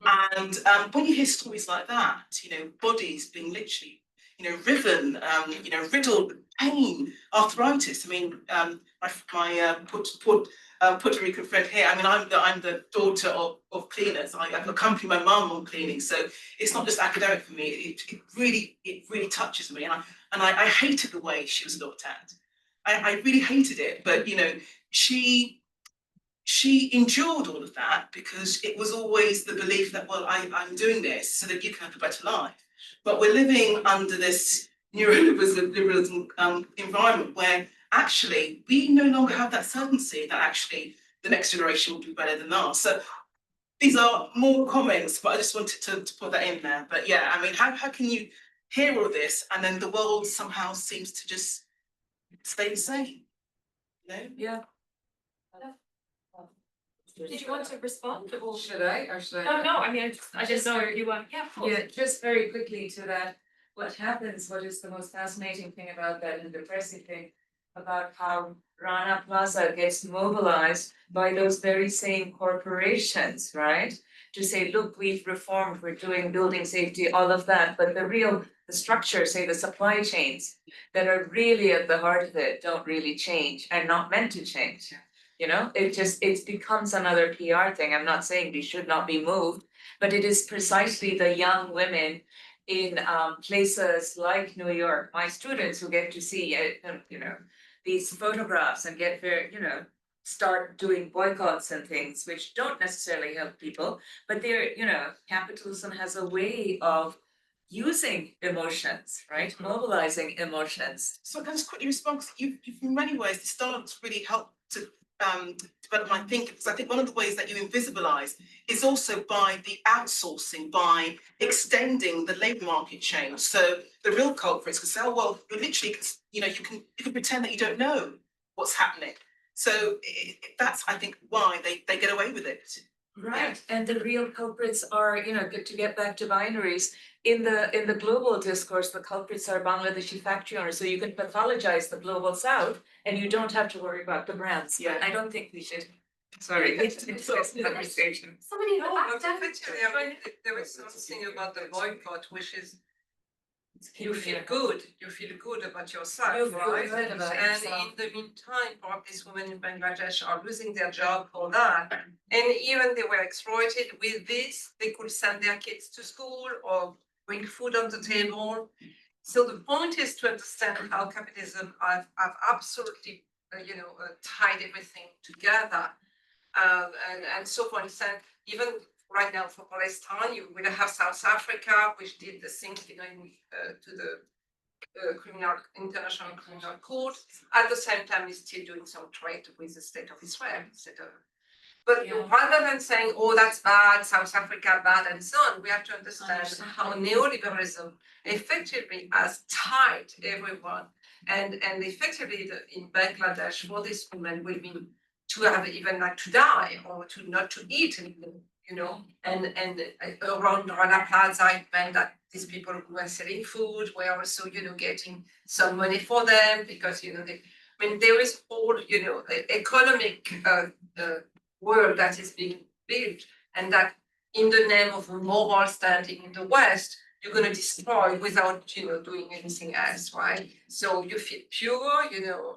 [SPEAKER 5] And when you hear stories like that, you know, bodies being literally, you know, riven, you know, riddled with pain, arthritis. I mean, my Puerto Rican friend here, I mean, I'm the daughter of cleaners. I accompany my mum on cleaning, so it's not just academic for me. It really touches me, and I hated the way she was looked at. I really hated it, but you know, she endured all of that because it was always the belief that, well, I'm doing this so that you can have a better life. But we're living under this neoliberalism environment where actually we no longer have that certainty that actually the next generation will be better than us. So these are more comments, but I just wanted to put that in there. But yeah, I mean, how can you hear all this and then the world somehow seems to just stay the same? You know?
[SPEAKER 2] Yeah.
[SPEAKER 1] Did you want to respond? Or?
[SPEAKER 2] Should I, or should I?
[SPEAKER 1] No, I mean, I just know you were. Yeah, of course.
[SPEAKER 11] Yeah, just very quickly to that, what is the most fascinating thing about that and depressing thing about how Rana Plaza gets mobilized by those very same corporations, right? To say, look, we've reformed, we're doing building safety, all of that, but the structure, say the supply chains that are really at the heart of it don't really change and not meant to change. You know, it becomes another PR thing. I'm not saying they should not be moved, but it is precisely the young women in places like New York, my students who get to see, you know, these photographs and get very, you know, start doing boycotts and things, which don't necessarily help people, but they're, you know, capitalism has a way of using emotions, right? Mobilizing emotions.
[SPEAKER 5] So can I just quickly respond? Because you've in many ways, the stance really helped to develop my thinking, because I think one of the ways that you invisibilize is also by the outsourcing, by extending the labour market change. So the real culprits can say, oh, well, you literally, you know, you can pretend that you don't know what's happening. So that's, I think, why they get away with it.
[SPEAKER 11] Right, and the real culprits are, to get back to binaries, in the global discourse, the culprits are Bangladeshi factory owners, so you can pathologize the global south and you don't have to worry about the brands.
[SPEAKER 5] Yeah.
[SPEAKER 11] I don't think we should.
[SPEAKER 2] Sorry.
[SPEAKER 11] It's this conversation.
[SPEAKER 1] Somebody in the
[SPEAKER 2] No,
[SPEAKER 1] back
[SPEAKER 2] but
[SPEAKER 1] there.
[SPEAKER 2] effectively, I mean, there is something about the boycott, which is you feel good about yourself,
[SPEAKER 11] You feel
[SPEAKER 2] right?
[SPEAKER 11] good about
[SPEAKER 2] And
[SPEAKER 11] yourself.
[SPEAKER 2] in the meantime, all these women in Bangladesh are losing their job for that. And even they were exploited with this, they could send their kids to school or bring food on the table. So the point is to understand how capitalism have absolutely, tied everything together. And so for instance, even right now for Palestine, you will have South Africa, which did the thing, to the International Criminal Court. At the same time, is still doing some trade with the state of Israel, etc. But rather than saying, "Oh, that's bad, South Africa bad," and so on, we have to understand how neoliberalism effectively has tied everyone, and effectively in Bangladesh for this woman will mean to have even like to die or to not to eat, and around Rana Plaza it meant that these people who were selling food were also getting some money for them because there is all economic world that is being built, and that in the name of a moral standing in the West, you're going to destroy without doing anything else, right? So you feel pure,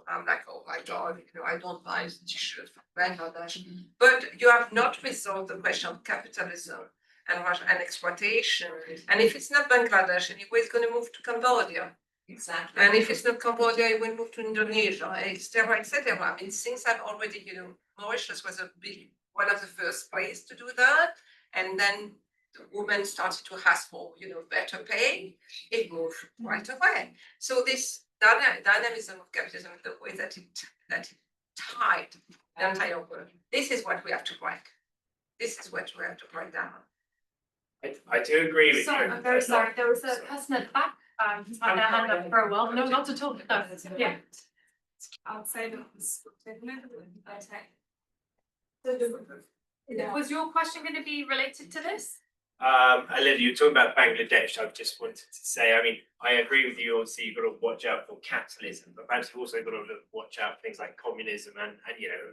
[SPEAKER 2] I'm like, oh my God, I don't buy a t-shirt from Bangladesh. But you have not resolved the question of capitalism and exploitation. And if it's not Bangladesh, anyway, it's going to move to Cambodia.
[SPEAKER 11] Exactly.
[SPEAKER 2] And if it's not Cambodia, it will move to Indonesia, etc., etc. I mean, things have already, Mauritius was one of the first places to do that, and then the women started to ask for, better pay. It moved right away. So this dynamism of capitalism, the way that it tied the entire world. This is what we have to break. This is what we have to break down.
[SPEAKER 8] I do agree with
[SPEAKER 1] Sorry,
[SPEAKER 8] you.
[SPEAKER 1] I'm very sorry. There was a person at the back who's had their hand up for a while. No, not at all. No. Yeah.
[SPEAKER 3] Outside of this.
[SPEAKER 1] Was your question going to be related to this?
[SPEAKER 8] Helen, you were talking about Bangladesh. I just wanted to say, I mean, I agree with you. Obviously, you've got to watch out for capitalism, but perhaps you've also got to watch out for things like communism and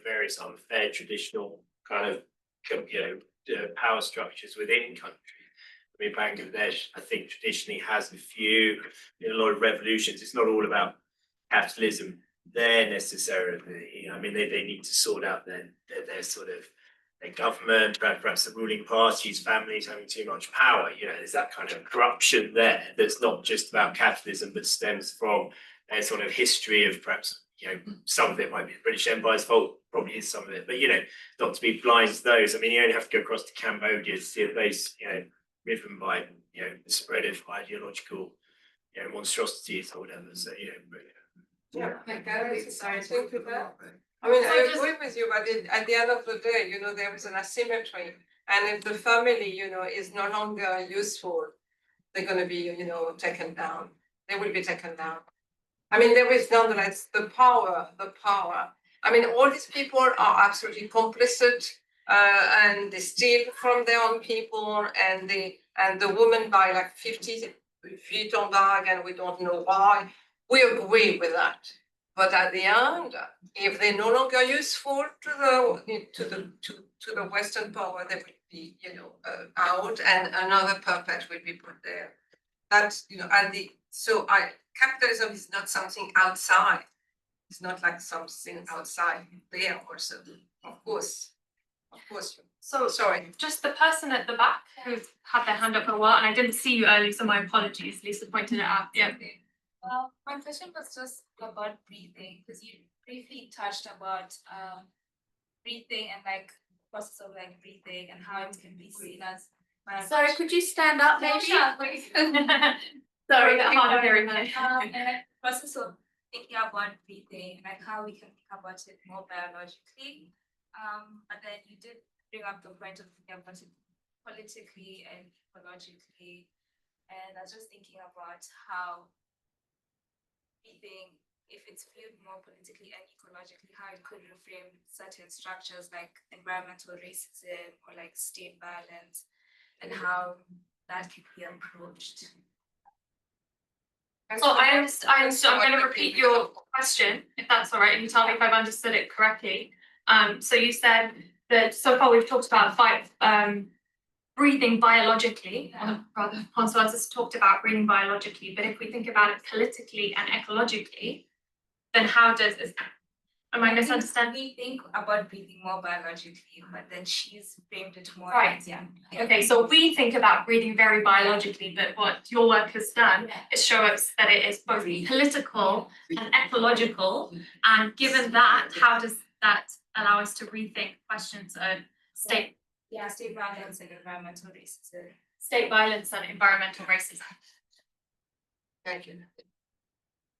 [SPEAKER 8] various unfair traditional kind of power structures within countries. I mean, Bangladesh, I think traditionally has a lot of revolutions. It's not all about capitalism there necessarily. I mean, they need to sort out their sort of their government, perhaps the ruling parties, families having too much power. There's that kind of corruption there that's not just about capitalism, but stems from their sort of history of perhaps, some of it might be the British Empire's fault, probably is some of it, but, not to be blind to those. I mean, you only have to go across to Cambodia to see a place, driven by, the spread of ideological, monstrosities or whatever. So,
[SPEAKER 2] Yeah, I mean, I agree with you, but at the end of the day, there is an asymmetry. And if the family, is no longer useful, they're going to be, taken down. They will be taken down. I mean, there is nonetheless the power. I mean, all these people are absolutely complicit, and they steal from their own people, and the woman buy like 50 Vuitton bag, and we don't know why. We agree with that. But at the end, if they're no longer useful to the Western power, they will be, out, and another puppet will be put there. That's capitalism is not something outside. It's not like something outside there also. Of course.
[SPEAKER 1] So
[SPEAKER 2] Sorry.
[SPEAKER 1] just the person at the back who's had their hand up for a while, and I didn't see you earlier, so my apologies. Lisa pointed it out. Yeah.
[SPEAKER 12] My question was just about breathing, because you briefly touched about breathing and like process of like breathing and how it can be seen as.
[SPEAKER 9] Sorry, could you stand up maybe?
[SPEAKER 12] Yeah, please.
[SPEAKER 1] Sorry, the hard of hearing.
[SPEAKER 12] And like process of thinking about breathing, like how we can think about it more biologically. And then you did bring up the point of thinking about it politically and ecologically. And I was just thinking about how breathing if it's viewed more politically and ecologically, how it could reframe certain structures like environmental racism or like state violence, and how that could be approached.
[SPEAKER 1] So I understand, I'm going to repeat your question, if that's all right, and you tell me if I've understood it correctly. So you said that so far we've talked about breathing biologically, or rather Françoise has talked about breathing biologically, but if we think about it politically and ecologically, then how does this, am I misunderstanding?
[SPEAKER 12] We think about breathing more biologically, but then she's framed it more
[SPEAKER 1] Right.
[SPEAKER 12] as, yeah.
[SPEAKER 1] Okay, so we think about breathing very biologically, but what your work has done is show us that it is both political and ecological. And given that, how does that allow us to rethink questions of state
[SPEAKER 12] Violence and environmental racism.
[SPEAKER 1] state violence and environmental racism?
[SPEAKER 2] Thank you.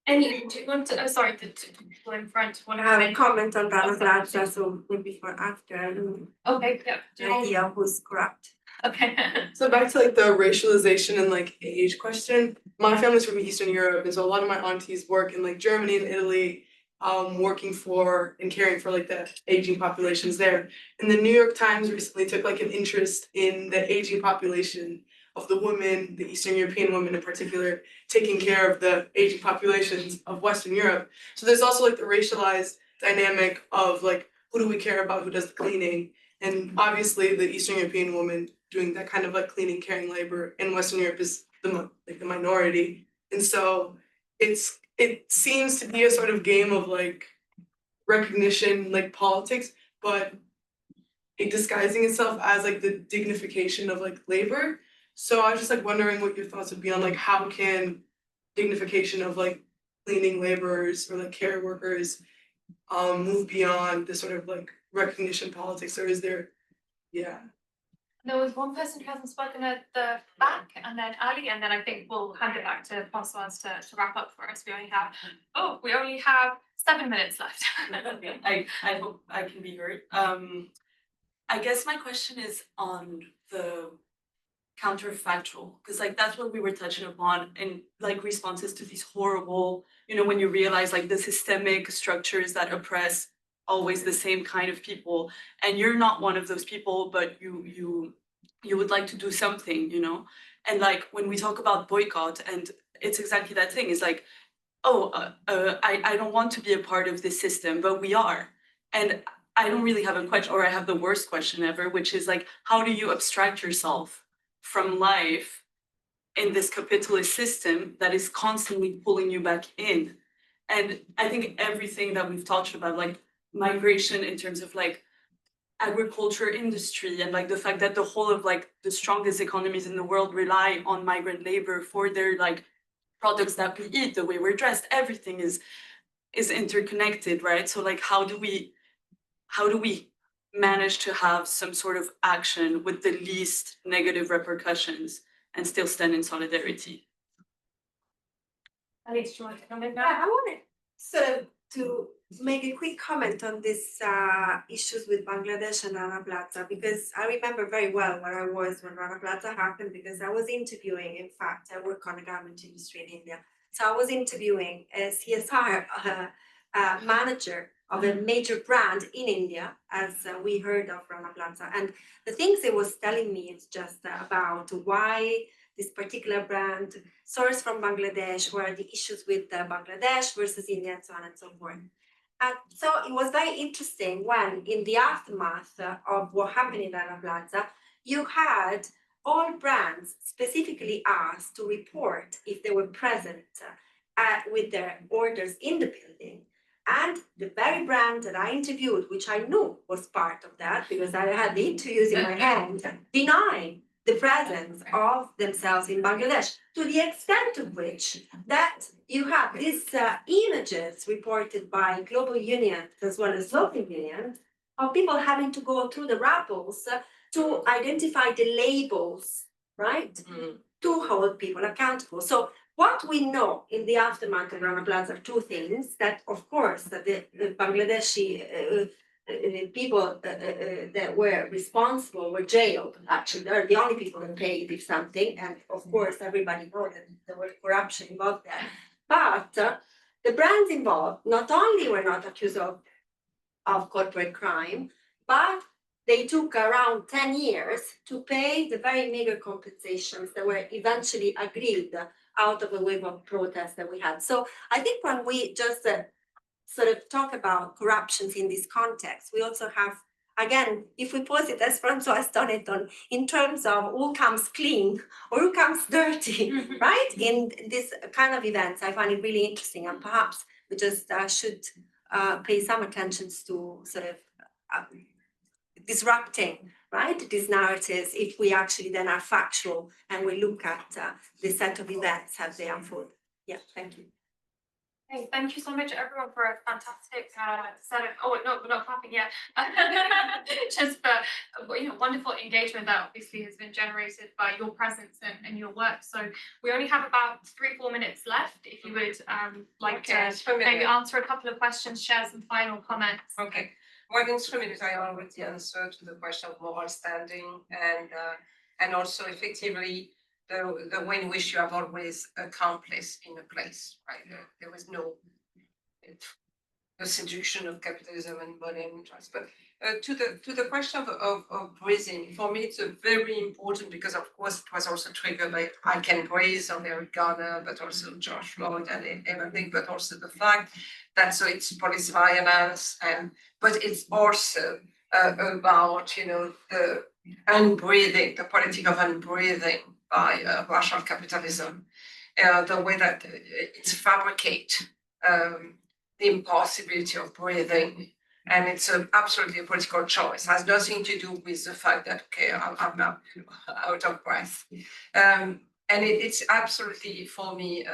[SPEAKER 1] And do you want to, oh, sorry, the two people in front,
[SPEAKER 7] I
[SPEAKER 1] one
[SPEAKER 7] have a
[SPEAKER 1] of
[SPEAKER 7] comment on Rana Plaza, so maybe for after,
[SPEAKER 1] okay, yeah.
[SPEAKER 7] the idea who's corrupt.
[SPEAKER 1] Okay.
[SPEAKER 10] So back to like the racialization and like age question. My family's from Eastern Europe, and so a lot of my aunties work in like Germany and Italy, working for and caring for like the aging populations there. And the New York Times recently took like an interest in the aging population of the women, the Eastern European women in particular, taking care of the aging populations of Western Europe. So there's also like the racialized dynamic of like who do we care about, who does the cleaning, and obviously the Eastern European woman doing that kind of like cleaning, caring labor in Western Europe is the minority, and so it seems to be a sort of game of like recognition, like politics, but it disguising itself as like the dignification of like labor. So I was just like wondering what your thoughts would be on like how can dignification of like cleaning laborers or like care workers move beyond the sort of like recognition politics, or is there, yeah.
[SPEAKER 1] There was one person who hasn't spoken at the back, and then Ali, and then I think we'll hand it back to Françoise to wrap up for us. We only have 7 minutes left.
[SPEAKER 13] I hope I can be heard. I guess my question is on the counterfactual, because like that's what we were touching upon in like responses to these horrible, when you realize like the systemic structures that oppress always the same kind of people, and you're not one of those people, but you would like to do something, and like when we talk about boycott, and it's exactly that thing, is like, I don't want to be a part of this system, but we are. And I don't really have a question, or I have the worst question ever, which is like, how do you abstract yourself from life in this capitalist system that is constantly pulling you back in? And I think everything that we've talked about, like migration in terms of like agriculture industry, and like the fact that the whole of like the strongest economies in the world rely on migrant labor for their like products that we eat, the way we're dressed, everything is interconnected, right? So like how do we manage to have some sort of action with the least negative repercussions and still stand in solidarity?
[SPEAKER 1] Ali, do you want to come in
[SPEAKER 7] Yeah,
[SPEAKER 1] now?
[SPEAKER 7] I wanted sort of to make a quick comment on this issues with Bangladesh and Rana Plaza, because I remember very well where I was when Rana Plaza happened, because I was interviewing, in fact, I work on a garment industry in India. So I was interviewing a CSR manager of a major brand in India, as we heard of Rana Plaza. And the things he was telling me is just about why this particular brand sourced from Bangladesh, what are the issues with Bangladesh versus India, and so on and so forth. And so it was very interesting when, in the aftermath of what happened in Rana Plaza, you had all brands specifically asked to report if they were present with their orders in the building. And the very brand that I interviewed, which I knew was part of that because I had the interviews in my hand, denied the presence of themselves in Bangladesh, to the extent of which that you have these images reported by global unions as well as local unions of people having to go through the rappels to identify the labels, right? To hold people accountable. So what we know in the aftermath of Rana Plaza are two things: that, of course, that the Bangladeshi people that were responsible were jailed. Actually, they're the only people that paid if something, and of course, everybody knows that there was corruption involved there. But the brands involved not only were not accused of corporate crime, but they took around 10 years to pay the very meager compensations that were eventually agreed out of a wave of protests that we had. So I think when we just sort of talk about corruptions in this context, we also have, again, if we pose it as Françoise done it on, in terms of who comes clean or who comes dirty, right? In this kind of events, I find it really interesting, and perhaps we just should pay some attention to sort of disrupting, right, these narratives if we actually then are factual and we look at the set of events as they unfold. Yeah, thank you.
[SPEAKER 1] Hey, thank you so much, everyone, for a fantastic set of. Oh no, we're not clapping yet. Just for wonderful engagement that obviously has been generated by your presence and your work. So we only have about 3-4 minutes left. If you would like to maybe answer a couple of questions, share some final comments.
[SPEAKER 2] Okay. One instrument I already answered to the question of moral standing, and also effectively the way in which you have always accomplice in a place, right? There was no seduction of capitalism and money and interest. But to the question of breathing, for me it's a very important, because of course it was also triggered by I Can Breathe of Eric Garner, but also George Floyd and everything, but also the fact that so it's police violence, but it's also about the unbreathing, the politic of unbreathing by racial capitalism, the way that it's fabricate the impossibility of breathing, and it's absolutely a political choice. It has nothing to do with the fact that okay, I'm now out of breath, and it's absolutely for me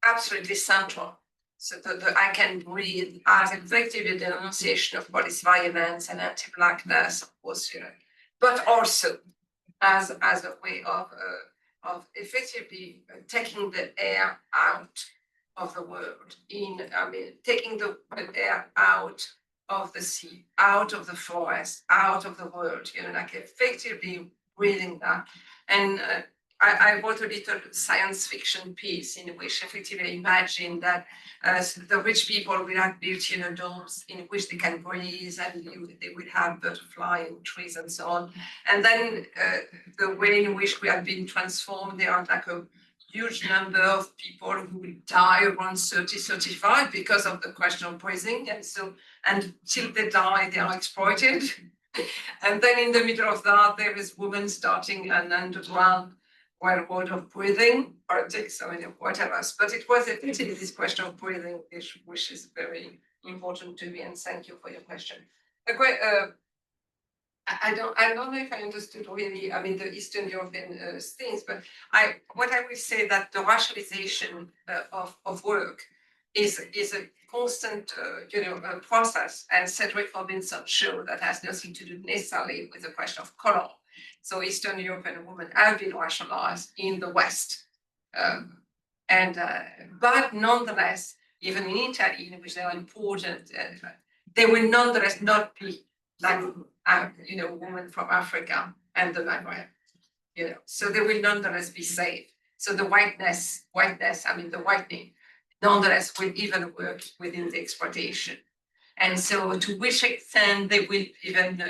[SPEAKER 2] absolutely central. So the I Can Breathe as effectively the denunciation of police violence and anti-blackness, of course, but also as a way of effectively taking the air out of the world, taking the air out of the sea, out of the forest, out of the world, like effectively breathing that. And I wrote a little science fiction piece in which effectively imagine that the rich people will have built domes in which they can breathe, and they will have butterfly and trees and so on. And then the way in which we have been transformed, there are like a huge number of people who will die around 30, 35 because of the question of breathing. And so until they die, they are exploited. And then in the middle of that, there is women starting an underground railroad of breathing, politics, whatever. But it was effectively this question of breathing, which is very important to me. And thank you for your question. I don't know if I understood really, the Eastern European things, but what I will say that the racialization of work is a constant, process. And Cedric Robinson showed that has nothing to do necessarily with the question of color. So Eastern European women have been racialized in the West, but nonetheless, even in Italy, in which they are important, they will nonetheless not be like women from Africa and the Maghreb, so they will nonetheless be safe. So the whiteness, the whitening, nonetheless will even work within the exploitation. And so to which extent they will even,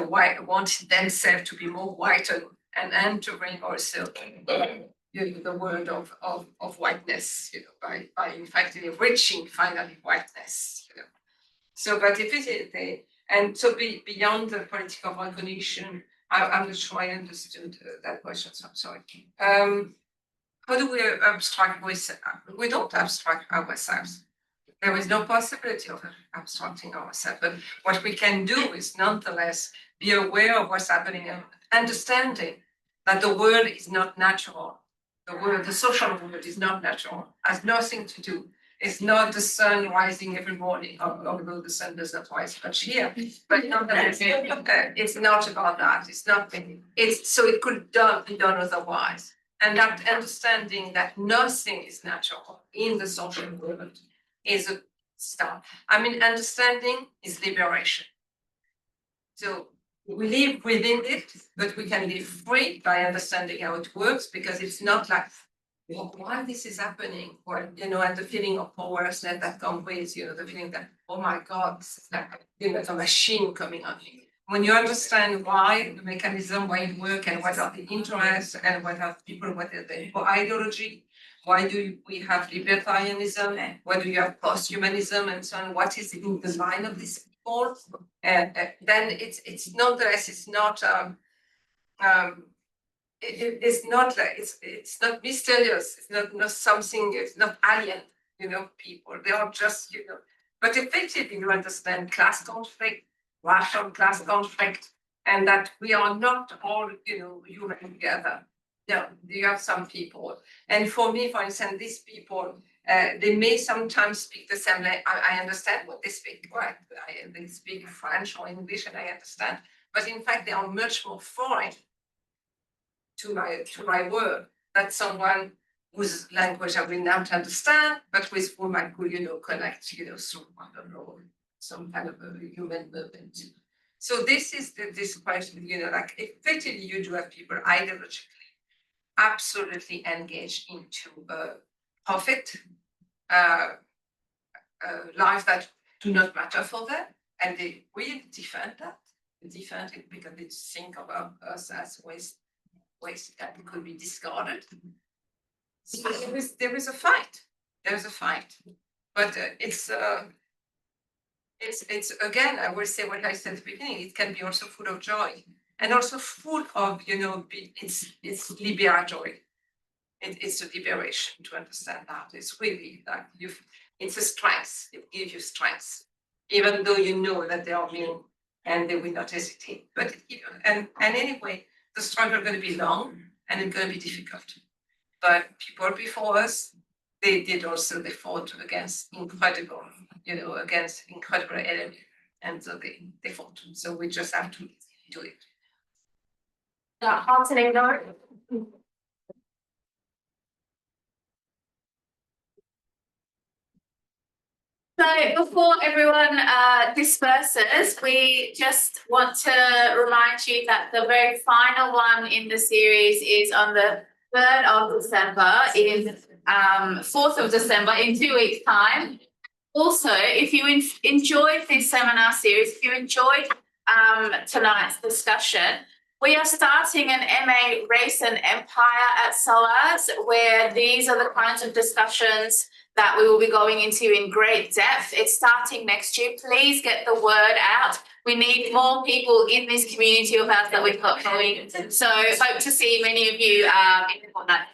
[SPEAKER 2] want themselves to be more whitened and entering also the world of whiteness, by in fact enriching finally whiteness, So, but if it and so beyond the political recognition, I'm not sure I understood that question, so I'm sorry. How do we abstract ourselves? We don't abstract ourselves. There is no possibility of abstracting ourselves, but what we can do is nonetheless be aware of what's happening and understanding that the world is not natural. The social world is not natural, has nothing to do. It's not the sun rising every morning, although the sun does not rise much here. But nonetheless, it's not about that. It's not. So it could be done otherwise. And that understanding that nothing is natural in the social world is a start. Understanding is liberation. So we live within it, but we can live free by understanding how it works, because it's not like why this is happening, or and the feeling of powerlessness that comes with, the feeling that, oh my God, this is like, a machine coming on you. When you understand why the mechanism, why it works, and what are the interests, and what are people, what are the ideology, why do we have libertarianism, why do you have post-humanism, and so on, what is in the mind of these people, and then it's nonetheless, it's not it's not like it's not mysterious, it's not something, it's not alien, people. They are just, but effectively you understand class conflict, racial class conflict, and that we are not all, human together. No, you have some people. And for me, for instance, these people, they may sometimes speak the same language. I understand what they speak, right? They speak French or English, and I understand. But in fact, they are much more foreign to my work than someone whose language I will not understand, but with whom I could, connect, through, I don't know, some kind of a human movement. So this is this question, like effectively you do have people ideologically absolutely engaged into profit, lives that do not matter for them, and they really defend that. They defend it because they think about us as waste that could be discarded. So there is a fight. There's a fight, but it's again, I will say what I said at the beginning. It can be also full of joy and also full of it's liberatory. It's a liberation to understand that. It's really like it's a strength. It gives you strength, even though you know that they are mean and they will not hesitate. But and anyway, the struggle is going to be long and it's going to be difficult. But people before us, they did also, they fought against incredible enemy. And so they fought. So we just have to do it.
[SPEAKER 1] Heartening note.
[SPEAKER 9] So before everyone disperses, we just want to remind you that the very final one in the series is on the 3rd of December, in 4th of December, in 2 weeks' time. Also, if you enjoyed this seminar series, if you enjoyed tonight's discussion, we are starting an MA Race and Empire at SOAS, where these are the kinds of discussions that we will be going into in great depth. It's starting next year. Please get the word out. We need more people in this community of ours that we've got going. So hope to see many of you in the fortnight.